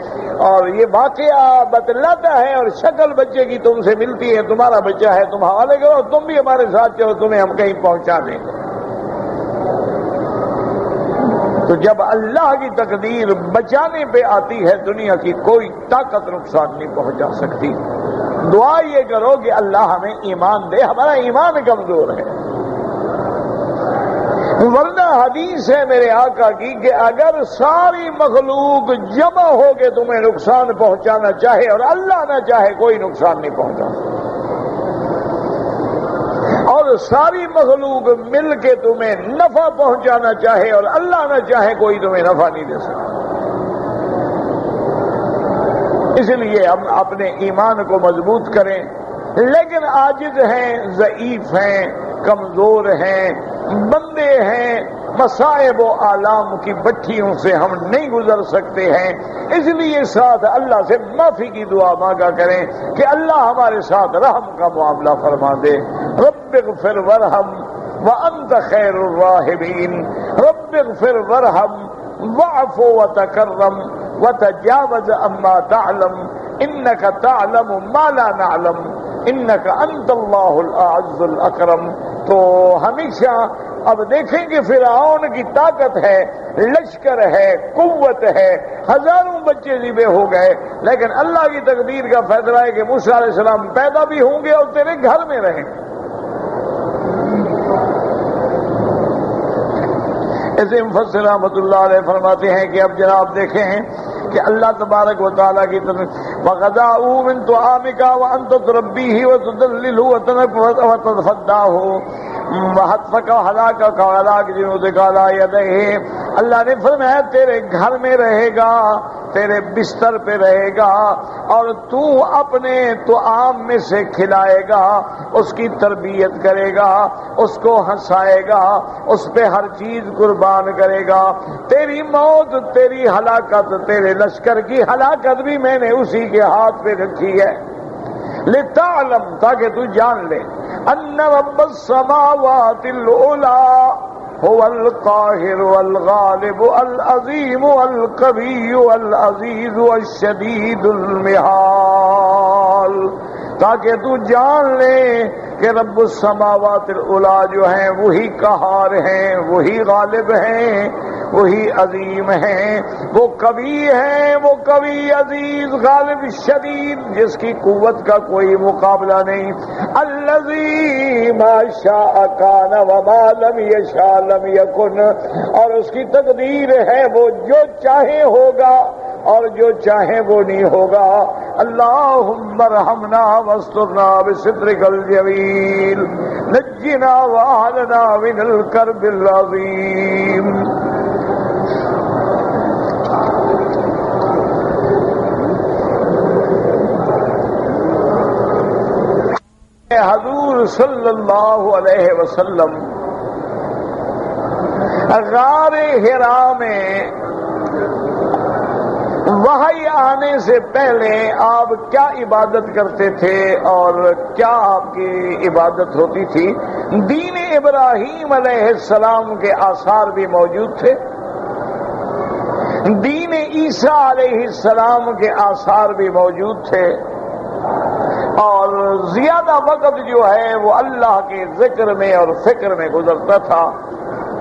اور یہ واقعہ بتلاتا ہے، اور شکل بچے کی تم سے ملتی ہے، تمہارا بچہ ہے، تم حوالے کرو، تم بھی ہمارے ساتھ چلو، تمہیں ہم کہیں پہنچا دیں گے۔ تو جب اللہ کی تقدیر بچانے پہ آتی ہے دنیا کی کوئی طاقت نقصان نہیں پہنچا سکتی. دعا یہ کرو کہ اللہ ہمیں ایمان دے، ہمارا ایمان کمزور ہے. ورنہ حدیث ہے میرے آقا کی کہ اگر ساری مخلوق جمع ہو کے تمہیں نقصان پہنچانا چاہے اور اللہ نہ چاہے کوئی نقصان نہیں پہنچا سکتا، اور ساری مخلوق مل کے تمہیں نفع پہنچانا چاہے اور اللہ نہ چاہے کوئی تمہیں نفع نہیں دے سکتا. اس لیے ہم اپنے ایمان کو مضبوط کریں. لیکن عاجز ہیں، ضعیف ہیں، کمزور ہیں، بندے ہیں، مصائب و آلام کی بٹھیوں سے ہم نہیں گزر سکتے ہیں. اس لیے ساتھ اللہ سے معافی کی دعا مانگا کریں کہ اللہ ہمارے ساتھ رحم کا معاملہ فرما دے. رب اغفر ورحم وانت خیر الراحمین. رب اغفر ورحم واعف وتکرم وتجاوز عما تعلم انک تعلم ما لا نعلم انک انت اللہ الاعز الاکرم. تو ہمیشہ اب دیکھیں کہ فرعون کی طاقت ہے، لشکر ہے، قوت ہے، ہزاروں بچے ذبح ہو گئے، لیکن اللہ کی تقدیر کا فیصلہ ہے کہ موسیٰ علیہ السلام پیدا بھی ہوں گے اور تیرے گھر میں رہیں گے. ایسے مفسر رحمۃ اللہ علیہ فرماتے ہیں کہ اب جناب دیکھیں ہیں کہ اللہ تبارک و تعالیٰ کی طرف وَغَذَاؤُوا مِن طُعَامِكَ وَأَنْتَ تُرَبِّيهِ وَتُدَلِّلُهُ وَتَتَفَدَّاهُ وَحَتْفَكَ وَحَلَاكَ وَعَلَاكَ جُنُودِكَ عَلَىٰ يَدَيْهِ. اللہ نے فرمایا تیرے گھر میں رہے گا، تیرے بستر پہ رہے گا، اور تو اپنے طعام میں سے کھلائے گا، اس کی تربیت کرے گا، اس کو ہنسائے گا، اس پہ ہر چیز قربان کرے گا. تیری موت، تیری ہلاکت، تیرے لشکر کی ہلاکت بھی میں نے اسی کے ہاتھ پہ رکھی ہے. لِتَعْلَمْ تاکہ تو جان لے ان رب السماوات العلی هو القاہر والغالب العظیم والقوی والعزیز والشدید المحال. تاکہ تو جان لے کہ رب السماوات العلی جو ہیں وہی قہار ہیں، وہی غالب ہیں، وہی عظیم ہیں، وہ قوی ہیں، وہ قوی عزیز غالب شدید جس کی قوت کا کوئی مقابلہ نہیں. الذی ما شاء کان وما لم یشاء لم یکن. اور اس کی تقدیر ہے وہ جو چاہے ہوگا اور جو چاہے وہ نہیں ہوگا. اللہم ارحمنا واسترنا بسترک الجمیل نجنا واہلنا من الکرب العظیم. حضور صلی اللہ علیہ وسلم غار حرا میں وحی آنے سے پہلے آپ کیا عبادت کرتے تھے اور کیا آپ کی عبادت ہوتی تھی؟ دین ابراہیم علیہ السلام کے آثار بھی موجود تھے، دین عیسیٰ علیہ السلام کے آثار بھی موجود تھے، اور زیادہ وقت جو ہے وہ اللہ کے ذکر میں اور فکر میں گزرتا تھا.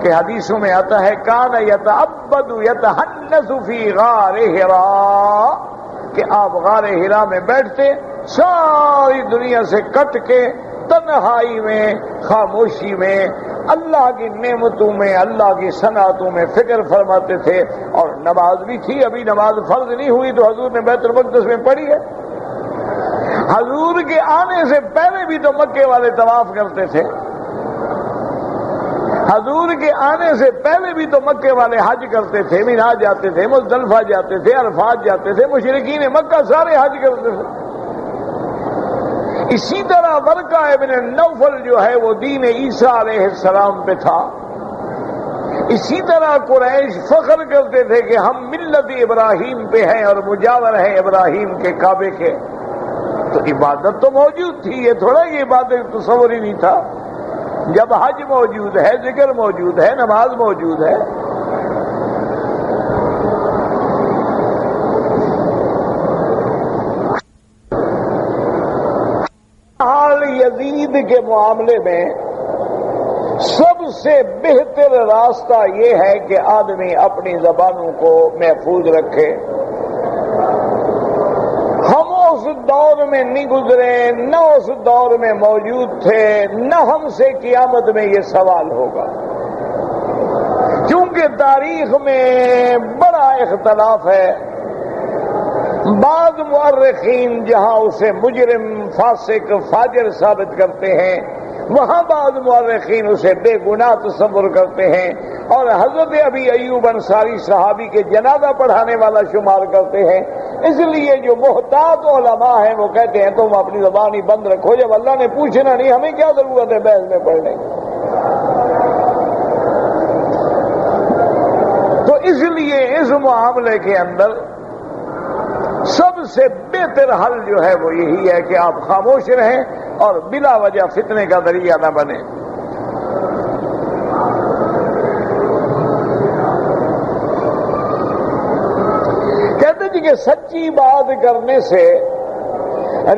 کہ حدیثوں میں آتا ہے کان یتعبد یتحنث فی غار حرا، کہ آپ غار حرا میں بیٹھتے، ساری دنیا سے کٹ کے تنہائی میں، خاموشی میں، اللہ کی نعمتوں میں، اللہ کی صنعتوں میں فکر فرماتے تھے. اور نماز بھی تھی، ابھی نماز فرض نہیں ہوئی تو حضور نے بیت المقدس میں پڑھی ہے. حضور کے آنے سے پہلے بھی تو مکے والے طواف کرتے تھے، حضور کے آنے سے پہلے بھی تو مکے والے حج کرتے تھے، مینا جاتے تھے، مزدلفہ جاتے تھے، عرفات جاتے تھے، مشرکین مکہ سارے حج کرتے تھے. اسی طرح ورقہ ابن نوفل جو ہے وہ دین عیسیٰ علیہ السلام پہ تھا. اسی طرح قریش فخر کرتے تھے کہ ہم ملت ابراہیم پہ ہیں اور مجاور ہیں ابراہیم کے کعبے کے. تو عبادت تو موجود تھی، یہ تھوڑا یہ عبادت تصور ہی نہیں تھا. جب حج موجود ہے، ذکر موجود ہے، نماز موجود ہے. حال یزید کے معاملے میں سب سے بہتر راستہ یہ ہے کہ آدمی اپنی زبانوں کو محفوظ رکھے۔ ہم اس دور میں نہیں گزرے، نہ اس دور میں موجود تھے، نہ ہم سے قیامت میں یہ سوال ہوگا، کیونکہ تاریخ میں بڑا اختلاف ہے۔ بعض مورخین جہاں اسے مجرم، فاسق، فاجر ثابت کرتے ہیں، وہاں بعض مورخین اسے بے گناہ تصور کرتے ہیں، اور حضرت ابی ایوب انصاری صحابی کے جنازہ پڑھانے والا شمار کرتے ہیں۔ اس لیے جو محتاط علماء ہیں وہ کہتے ہیں تم اپنی زبان ہی بند رکھو، جب اللہ نے پوچھنا نہیں ہمیں کیا ضرورت ہے بحث میں پڑھنے کی۔ تو اس لیے اس معاملے کے اندر سب سے بہتر حل جو ہے وہ یہی ہے کہ آپ خاموش رہیں اور بلا وجہ فتنے کا ذریعہ نہ بنے۔ کہتے جی کہ سچی بات کرنے سے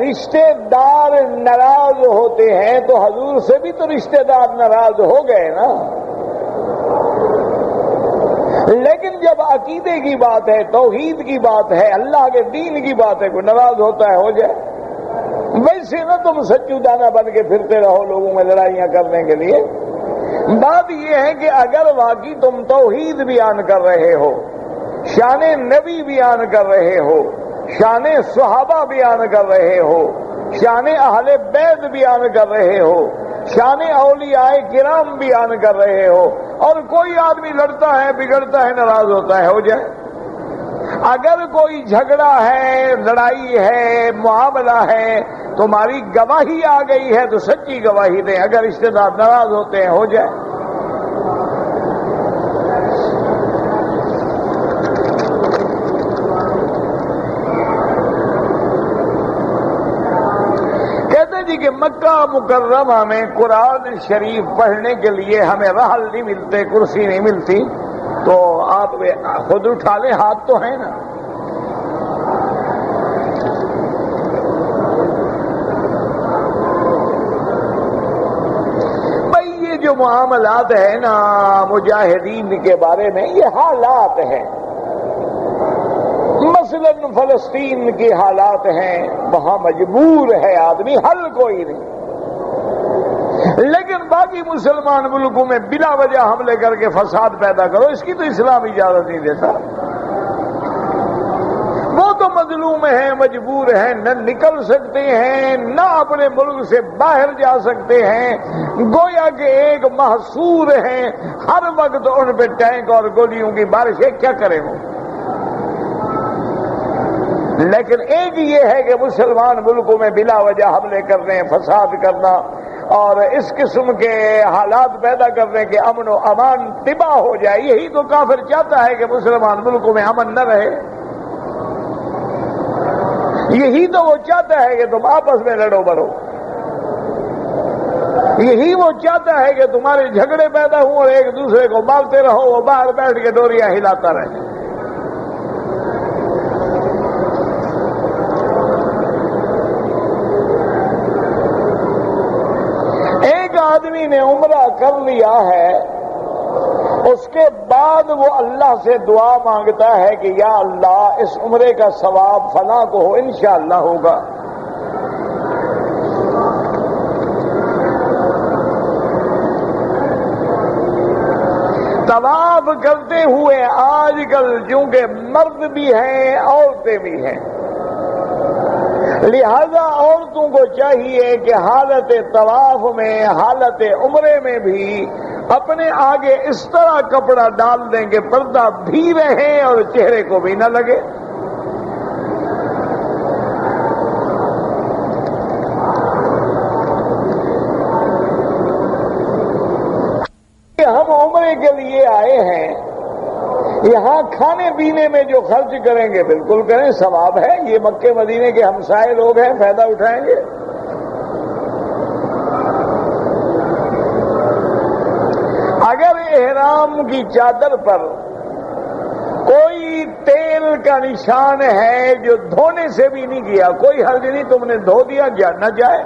رشتے دار ناراض ہوتے ہیں، تو حضور سے بھی تو رشتے دار ناراض ہو گئے نا۔ لیکن جب عقیدے کی بات ہے، توحید کی بات ہے، اللہ کے دین کی بات ہے، کوئی ناراض ہوتا ہے ہو جائے۔ ویسے نہ تم سچو دانا بن کے پھرتے رہو لوگوں میں لڑائیاں کرنے کے لیے۔ بات یہ ہے کہ اگر واقعی تم توحید بیان کر رہے ہو، شان نبی بیان کر رہے ہو، شان صحابہ بیان کر رہے ہو، شان اہل بیت بیان کر رہے ہو، شان اولیاء کرام بیان کر رہے ہو، اور کوئی آدمی لڑتا ہے، بگڑتا ہے، ناراض ہوتا ہے ہو جائے۔ اگر کوئی جھگڑا ہے، لڑائی ہے، معاملہ ہے، تمہاری گواہی آ گئی ہے تو سچی گواہی دیں۔ اگر رشتے دار ناراض ہوتے ہیں ہو جائے۔ جی کہ مکہ مکرمہ میں قرآن شریف پڑھنے کے لیے ہمیں رحل نہیں ملتے، کرسی نہیں ملتی، تو آپ خود اٹھا لیں، ہاتھ تو ہیں نا۔ بھائی یہ جو معاملات ہیں نا مجاہدین کے بارے میں، یہ حالات ہیں۔ مثلا فلسطین کی حالات ہیں، وہاں مجبور ہے آدمی، حل کوئی نہیں۔ لیکن باقی مسلمان ملکوں میں بلا وجہ حملے کر کے فساد پیدا کرو، اس کی تو اسلام اجازت نہیں دیتا۔ وہ تو مظلوم ہیں، مجبور ہیں، نہ نکل سکتے ہیں، نہ اپنے ملک سے باہر جا سکتے ہیں، گویا کہ ایک محصور ہیں، ہر وقت ان پہ ٹینک اور گولیوں کی بارشیں، کیا کریں وہ۔ لیکن ایک یہ ہے کہ مسلمان ملکوں میں بلا وجہ حملے کرنے، فساد کرنا اور اس قسم کے حالات پیدا کرنے کے امن و امان تباہ ہو جائے، یہی تو کافر چاہتا ہے کہ مسلمان ملکوں میں امن نہ رہے۔ یہی تو وہ چاہتا ہے کہ تم آپس میں لڑو بڑو، یہی وہ چاہتا ہے کہ تمہارے جھگڑے پیدا ہوں اور ایک دوسرے کو مارتے رہو، وہ باہر بیٹھ کے ڈوریاں ہلاتا رہے۔ آدمی نے عمرہ کر لیا ہے، اس کے بعد وہ اللہ سے دعا مانگتا ہے کہ یا اللہ اس عمرے کا ثواب فلاں کو ہو، انشاءاللہ ہوگا۔ طواف کرتے ہوئے آج کل چونکہ مرد بھی ہیں عورتیں بھی ہیں، لہذا عورتوں کو چاہیے کہ حالت طواف میں، حالت عمرے میں بھی اپنے آگے اس طرح کپڑا ڈال دیں کہ پردہ بھی رہے اور چہرے کو بھی نہ لگے۔ ہم عمرے کے لیے آئے ہیں، یہاں کھانے پینے میں جو خرچ کریں گے بالکل کریں، ثواب ہے، یہ مکے مدینے کے ہمسائے لوگ ہیں، فائدہ اٹھائیں گے۔ اگر احرام کی چادر پر کوئی تیل کا نشان ہے جو دھونے سے بھی نہیں کیا، کوئی حرج نہیں، تم نے دھو دیا نہ جائے۔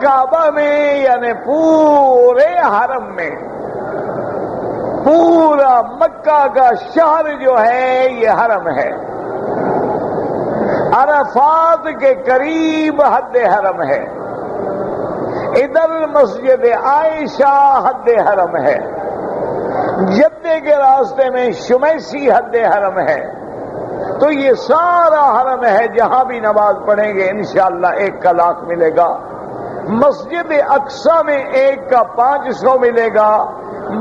کعبہ میں یعنی پورے حرم میں، پورا مکہ کا شہر جو ہے یہ حرم ہے، عرفات کے قریب حد حرم ہے، ادھر مسجد عائشہ حد حرم ہے، جدے کے راستے میں شمیسی حد حرم ہے، تو یہ سارا حرم ہے، جہاں بھی نماز پڑھیں گے انشاءاللہ 1 کا لاکھ ملے گا۔ مسجد اقصی میں 1 کا 500 ملے گا،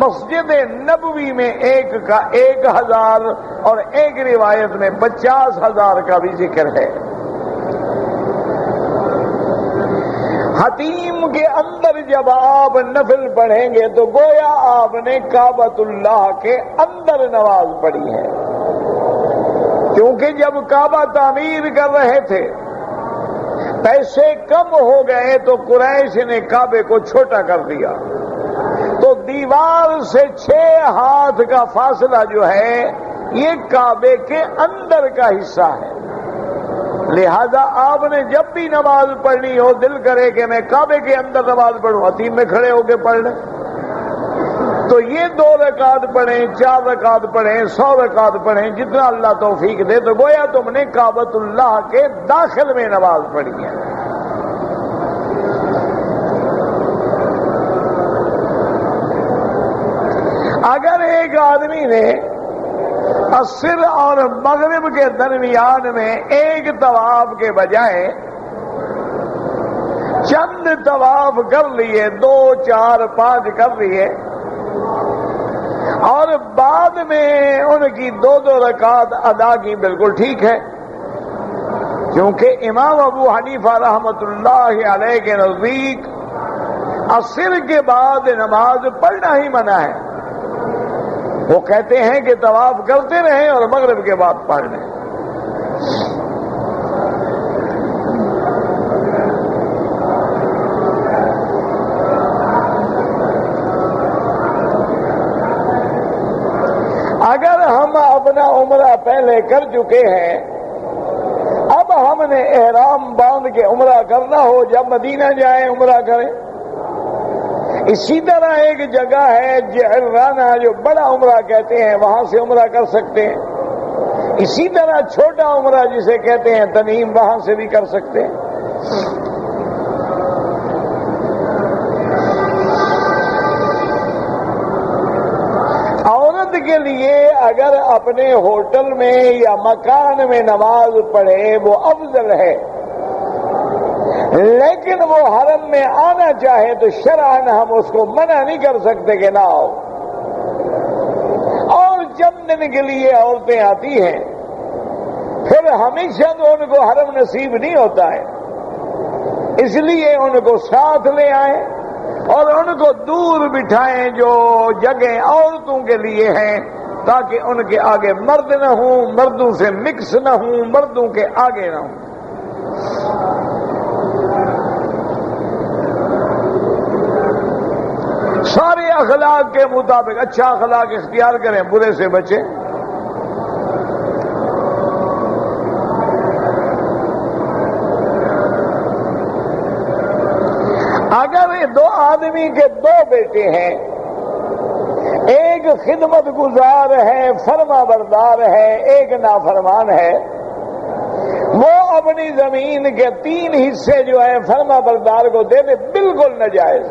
مسجد نبوی میں 1 کا 1000 اور ایک روایت میں 50,000 کا بھی ذکر ہے۔ حتیم کے اندر جب آپ نفل پڑھیں گے تو گویا آپ نے کعبۃ اللہ کے اندر نماز پڑھی ہے، کیونکہ جب کعبہ تعمیر کر رہے تھے پیسے کم ہو گئے تو قریش نے کعبے کو چھوٹا کر دیا، تو دیوار سے 6 ہاتھ کا فاصلہ جو ہے یہ کعبے کے اندر کا حصہ ہے، لہذا آپ نے جب بھی نماز پڑھنی ہو دل کرے کہ میں کعبے کے اندر نماز پڑھوں، حتیم میں کھڑے ہو کے پڑھ لیں، تو یہ 2 رکعت پڑھیں، 4 رکعت پڑھیں، 100 رکعت پڑھیں، جتنا اللہ توفیق دے، تو گویا تم نے کعبۃ اللہ کے داخل میں نماز پڑھی ہے۔ اگر ایک آدمی نے عصر اور مغرب کے درمیان میں ایک طواف کے بجائے چند طواف کر لیے، 2 4 5 کر لیے، اور بعد میں ان کی 2 رکعت ادا کی، بالکل ٹھیک ہے، کیونکہ امام ابو حنیفہ رحمۃ اللہ علیہ کے نزدیک عصر کے بعد نماز پڑھنا ہی منع ہے، وہ کہتے ہیں کہ طواف کرتے رہیں اور مغرب کے بعد پڑھ لیں۔ اگر ہم اپنا عمرہ پہلے کر چکے ہیں، اب ہم نے احرام باندھ کے عمرہ کرنا ہو، جب مدینہ جائیں عمرہ کریں۔ اسی طرح ایک جگہ ہے جعرانہ جو بڑا عمرہ کہتے ہیں، وہاں سے عمرہ کر سکتے ہیں، اسی طرح چھوٹا عمرہ جسے کہتے ہیں تنعیم، وہاں سے بھی کر سکتے ہیں۔ عورت کے لیے اگر اپنے ہوٹل میں یا مکان میں نماز پڑھے وہ افضل ہے، لیکن وہ حرم میں آنا چاہے تو شرعاً ہم اس کو منع نہیں کر سکتے کہ نہ آؤ، اور چند دن کے لیے عورتیں آتی ہیں، پھر ہمیشہ تو ان کو حرم نصیب نہیں ہوتا ہے، اس لیے ان کو ساتھ لے آئیں اور ان کو دور بٹھائیں جو جگہ عورتوں کے لیے ہیں، تاکہ ان کے آگے مرد نہ ہوں، مردوں سے مکس نہ ہوں، مردوں کے آگے نہ ہوں۔ سارے اخلاق کے مطابق اچھا اخلاق اختیار کریں، برے سے بچیں۔ اگر 2 آدمی کے 2 بیٹے ہیں، ایک خدمت گزار ہے، فرما بردار ہے، ایک نافرمان ہے، وہ اپنی زمین کے 3 حصے جو ہے فرما بردار کو دے دے، بالکل ناجائز۔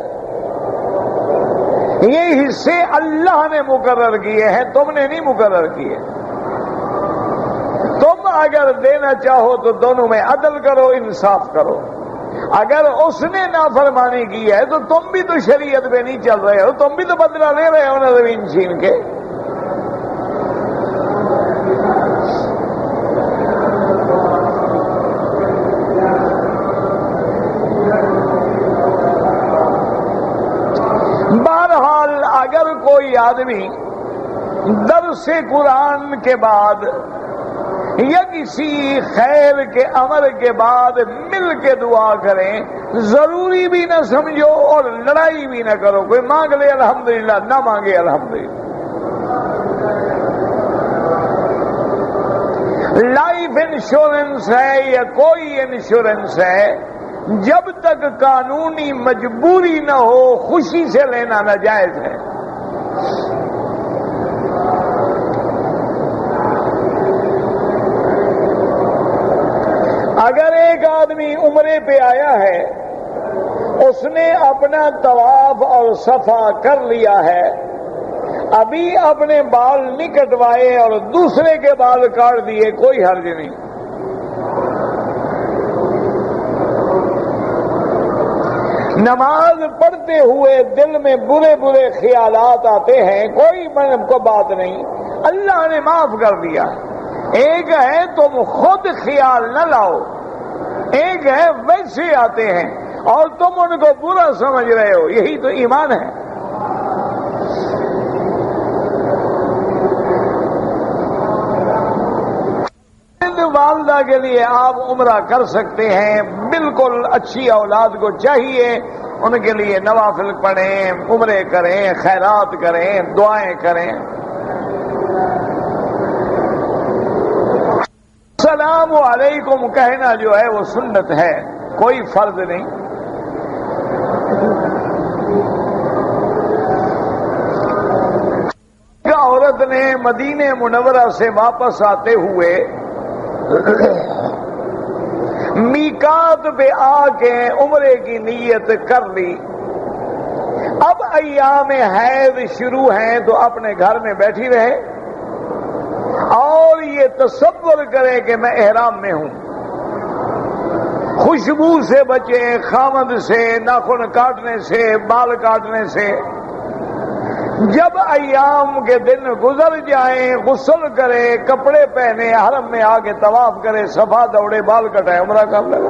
یہ حصے اللہ نے مقرر کیے ہیں، تم نے نہیں مقرر کیے۔ تم اگر دینا چاہو تو دونوں میں عدل کرو، انصاف کرو۔ اگر اس نے نافرمانی کی ہے تو تم بھی تو شریعت پہ نہیں چل رہے ہو، تم بھی تو بدلہ لے رہے ہو نا زمین چھین کے۔ بہرحال اگر کوئی آدمی درس قرآن کے بعد یا کسی خیر کے عمل کے بعد مل کے دعا کریں، ضروری بھی نہ سمجھو اور لڑائی بھی نہ کرو، کوئی مانگ لے الحمدللہ، نہ مانگے الحمدللہ۔ لائف انشورنس ہے یا کوئی انشورنس ہے، جب تک قانونی مجبوری نہ ہو خوشی سے لینا ناجائز ہے۔ اگر ایک آدمی عمرے پہ آیا ہے، اس نے اپنا طواف اور صفا کر لیا ہے، ابھی اپنے بال نہیں کٹوائے اور دوسرے کے بال کاٹ دیے، کوئی حرج نہیں۔ نماز پڑھتے ہوئے دل میں برے برے خیالات آتے ہیں، کوئی کو بات نہیں، اللہ نے معاف کر دیا۔ ایک ہے تم خود خیال نہ لاؤ، ایک ہے ویسے آتے ہیں اور تم ان کو برا سمجھ رہے ہو، یہی تو ایمان ہے۔ والدہ کے لیے آپ عمرہ کر سکتے ہیں، بالکل اچھی اولاد کو چاہیے ان کے لیے نوافل پڑھیں، عمرے کریں، خیرات کریں، دعائیں کریں۔ السلام علیکم کہنا جو ہے وہ سنت ہے، کوئی فرض نہیں۔ عورت نے مدینہ منورہ سے واپس آتے ہوئے میقات پہ آ کے عمرے کی نیت کر لی، اب ایام حیض شروع ہیں تو اپنے گھر میں بیٹھی رہے اور یہ تصور کرے کہ میں احرام میں ہوں، خوشبو سے بچے، خامد سے، ناخن کاٹنے سے، بال کاٹنے سے۔ جب ایام کے دن گزر جائیں، غسل کرے، کپڑے پہنے، حرم میں آ کے طواف کرے، صفا دوڑے، بال کٹائے، عمرہ کر لگا۔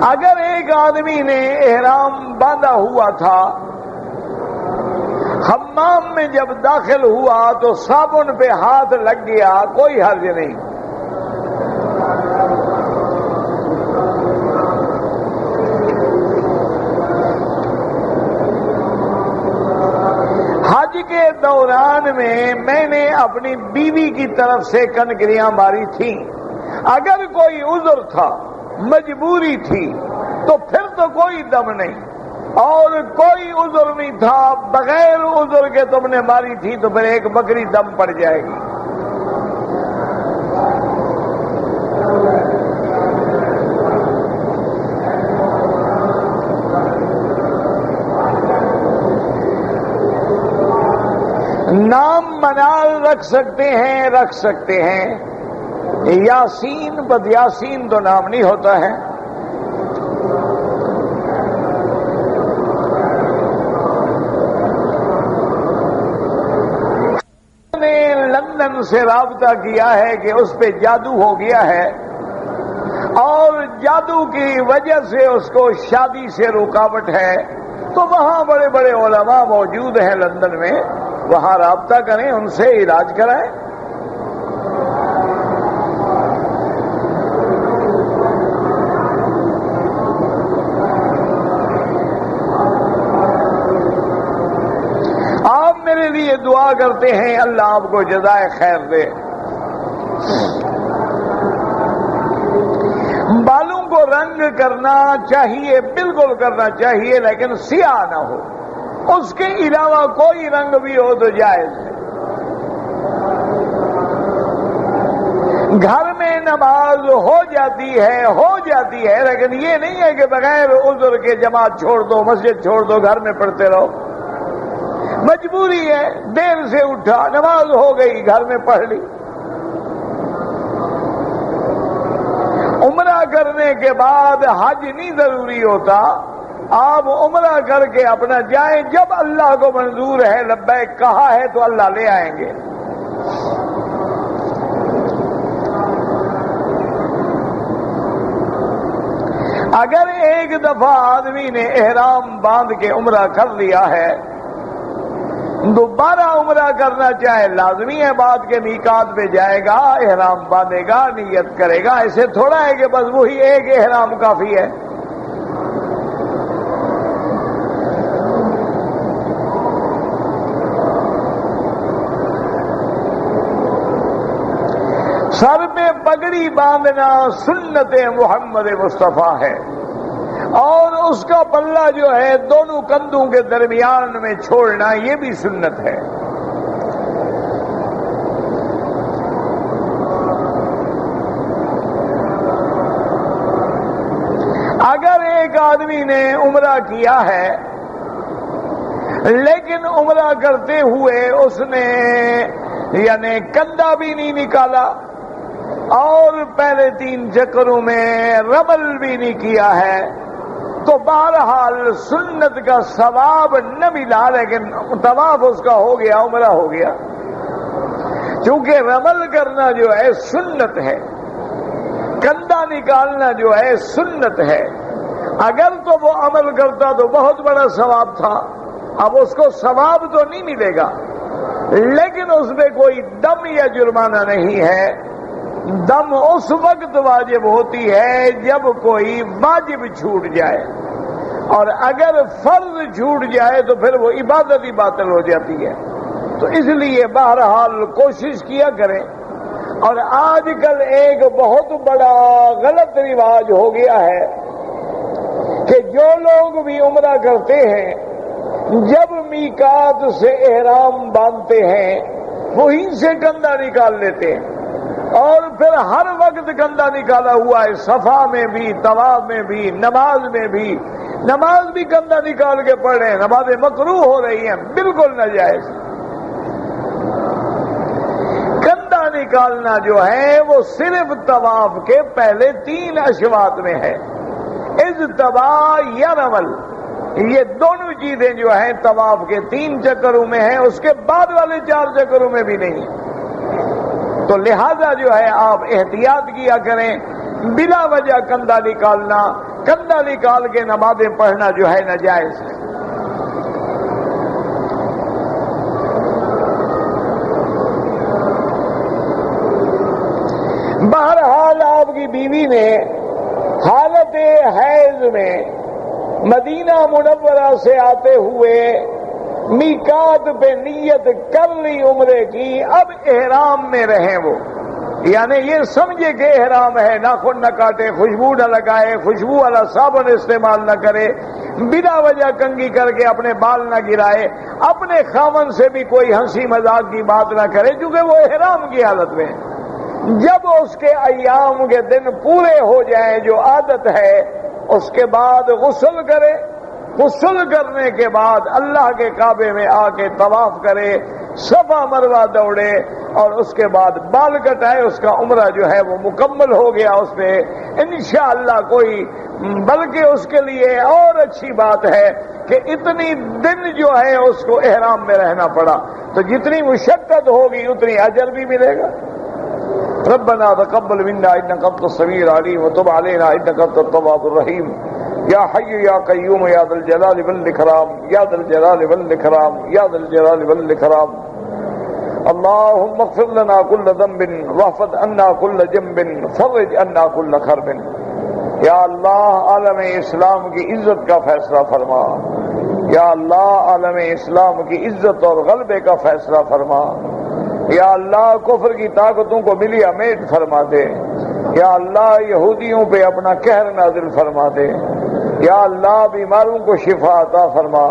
اگر ایک آدمی نے احرام باندھا ہوا تھا، حمام میں جب داخل ہوا تو صابن پہ ہاتھ لگ گیا، کوئی حرج نہیں۔ حج کے دوران میں نے اپنی بیوی کی طرف سے کنکریاں ماری تھیں، اگر کوئی عذر تھا، مجبوری تھی، تو پھر تو کوئی دم نہیں، اور کوئی عذر نہیں تھا، بغیر عذر کے تم نے ماری تھی تو پھر ایک بکری دم پڑ جائے گی۔ نام منال رکھ سکتے ہیں، رکھ سکتے ہیں، یاسین بد یاسین تو نام نہیں ہوتا ہے۔ نے لندن سے رابطہ کیا ہے کہ اس پہ جادو ہو گیا ہے اور جادو کی وجہ سے اس کو شادی سے رکاوٹ ہے، تو وہاں بڑے بڑے علماء موجود ہیں لندن میں، وہاں رابطہ کریں، ان سے علاج کرائیں۔ آپ میرے لیے دعا کرتے ہیں، اللہ آپ کو جزائے خیر دے۔ بالوں کو رنگ کرنا چاہیے، بالکل کرنا چاہیے، لیکن سیاہ نہ ہو، اس کے علاوہ کوئی رنگ بھی ہو تو جائز ہے۔ گھر میں نماز ہو جاتی ہے، لیکن یہ نہیں ہے کہ بغیر عذر کے جماعت چھوڑ دو، مسجد چھوڑ دو، گھر میں پڑھتے رہو۔ مجبوری ہے، دیر سے اٹھا، نماز ہو گئی، گھر میں پڑھ لی۔ عمرہ کرنے کے بعد حج نہیں ضروری ہوتا، آپ عمرہ کر کے اپنا جائیں، جب اللہ کو منظور ہے، لبیک کہا ہے تو اللہ لے آئیں گے۔ اگر ایک دفعہ آدمی نے احرام باندھ کے عمرہ کر لیا ہے، دوبارہ عمرہ کرنا چاہے، لازمی ہے بات کے میقات پہ جائے گا، احرام باندھے گا، نیت کرے گا۔ ایسے تھوڑا ہے کہ بس وہی ایک احرام کافی ہے۔ سر پہ پگڑی باندھنا سنت محمد مصطفیٰ ہے، اور اس کا پلہ جو ہے دونوں کندھوں کے درمیان میں چھوڑنا یہ بھی سنت ہے۔ اگر ایک آدمی نے عمرہ کیا ہے لیکن عمرہ کرتے ہوئے اس نے یعنی کندھا بھی نہیں نکالا اور پہلے 3 چکروں میں رمل بھی نہیں کیا ہے تو بہرحال سنت کا ثواب نہ ملا، لیکن طواف اس کا ہو گیا، عمرہ ہو گیا، چونکہ رمل کرنا جو ہے سنت ہے، کندھا نکالنا جو ہے سنت ہے۔ اگر تو وہ عمل کرتا تو بہت بڑا ثواب تھا، اب اس کو ثواب تو نہیں ملے گا، لیکن اس میں کوئی دم یا جرمانہ نہیں ہے۔ دم اس وقت واجب ہوتی ہے جب کوئی واجب چھوٹ جائے، اور اگر فرض چھوٹ جائے تو پھر وہ عبادت ہی باطل ہو جاتی ہے۔ تو اس لیے بہرحال کوشش کیا کریں۔ اور آج کل ایک بہت بڑا غلط رواج ہو گیا ہے کہ جو لوگ بھی عمرہ کرتے ہیں جب میقات سے احرام باندھتے ہیں وہیں سے کندھا نکال لیتے ہیں، اور پھر ہر وقت کندھا نکالا ہوا ہے، صفا میں بھی، طواف میں بھی، نماز میں بھی، نماز بھی کندھا نکال کے پڑھ رہے ہیں، نمازیں مکروہ ہو رہی ہیں، بالکل ناجائز۔ کندھا نکالنا جو ہے وہ صرف طواف کے پہلے 3 اشواط میں ہے، اجتباء یا رمل، یہ دونوں چیزیں جو ہیں طواف کے 3 چکروں میں ہیں، اس کے بعد والے 4 چکروں میں بھی نہیں ہیں۔ تو لہذا جو ہے آپ احتیاط کیا کریں، بلا وجہ کندھا نکالنا، کندھا نکال کے نمازیں پڑھنا جو ہے ناجائز ہے۔ بہرحال آپ کی بیوی نے حالت حیض میں مدینہ منورہ سے آتے ہوئے میقات پہ نیت کر لی عمرے کی، اب احرام میں رہیں وہ، یعنی یہ سمجھے کہ احرام ہے، ناخن نہ کاٹے، خوشبو نہ لگائے، خوشبو والا صابن استعمال نہ کرے، بلا وجہ کنگھی کر کے اپنے بال نہ گرائے، اپنے خاوند سے بھی کوئی ہنسی مذاق کی بات نہ کرے کیونکہ وہ احرام کی حالت میں۔ جب اس کے ایام کے دن پورے ہو جائیں جو عادت ہے، اس کے بعد غسل کرے، غسل کرنے کے بعد اللہ کے کعبے میں آ کے طواف کرے، صفا مروہ دوڑے، اور اس کے بعد بال کٹائے، اس کا عمرہ جو ہے وہ مکمل ہو گیا اس پہ انشاءاللہ کوئی۔ بلکہ اس کے لیے اور اچھی بات ہے کہ اتنی دن جو ہے اس کو احرام میں رہنا پڑا، تو جتنی مشقت ہوگی اتنی اجر بھی ملے گا۔ ربنا تقبل منا انك انت السميع العليم وتب علينا انك انت التواب الرحيم يا حي يا قيوم يا ذا الجلال والاكرام يا ذا الجلال والاكرام يا ذا الجلال والاكرام اللهم اغفر لنا كل ذنب واحفظ عنا كل جنب فرج عنا كل كرب۔ یا اللہ عالم اسلام کی عزت کا فیصلہ فرما، یا اللہ عالم اسلام کی عزت اور غلبے کا فیصلہ فرما، یا اللہ کفر کی طاقتوں کو ملی امیٹ فرما دے، یا اللہ یہودیوں پہ اپنا قہر نازل فرما دے، یا اللہ بیماروں کو شفا عطا فرما،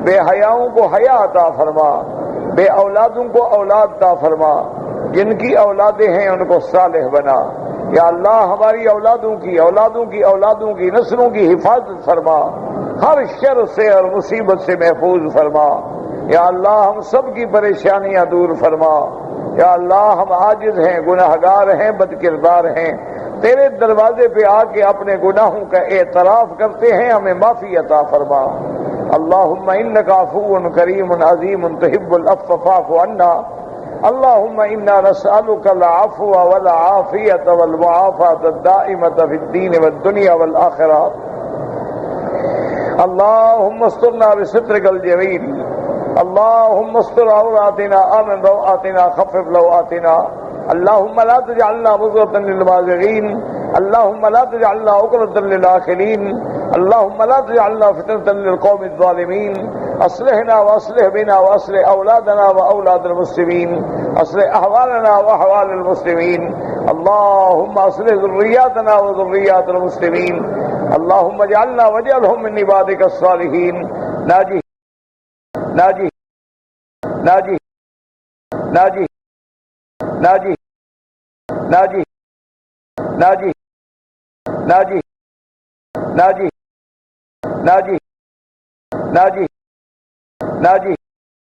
بے حیاؤں کو حیا عطا فرما، بے اولادوں کو اولاد عطا فرما، جن کی اولادیں ہیں ان کو صالح بنا، یا اللہ ہماری اولادوں کی نسلوں کی حفاظت فرما، ہر شر سے اور مصیبت سے محفوظ فرما، یا اللہ ہم سب کی پریشانیاں دور فرما، یا اللہ ہم عاجز ہیں، گناہگار ہیں، بد کردار ہیں، تیرے دروازے پہ آ کے اپنے گناہوں کا اعتراف کرتے ہیں، ہمیں معافی عطا فرما۔ اللہم انک عفو کریم عظیم تحب العفو فاعف عنا، اللہم انا نسألک العفو والعافیۃ والمعافاۃ الدائمۃ فی الدین والدنیا والآخرہ، اللہم استرنا بسترک الجمیل، اللہم استر عوراتنا آمن روآتنا خفف لوآتنا، اللہم لا تجعلنا مضغة للباغین، اللہم لا تجعلنا عقدة للآخرین، اللہم لا تجعلنا فتنة للقوم الظالمین، اصلحنا واصلح بنا واصلح اولادنا واولاد المسلمین، اصلح احوالنا واحوال المسلمین، اللهم اصلح ذرياتنا وذريات المسلمين اللهم اجعلنا واجعلهم من عبادك الصالحين ناجي ناجي ناجي ناجي ناجي ناجي ناجي ناجي ناجي ناجي ناجي ناجي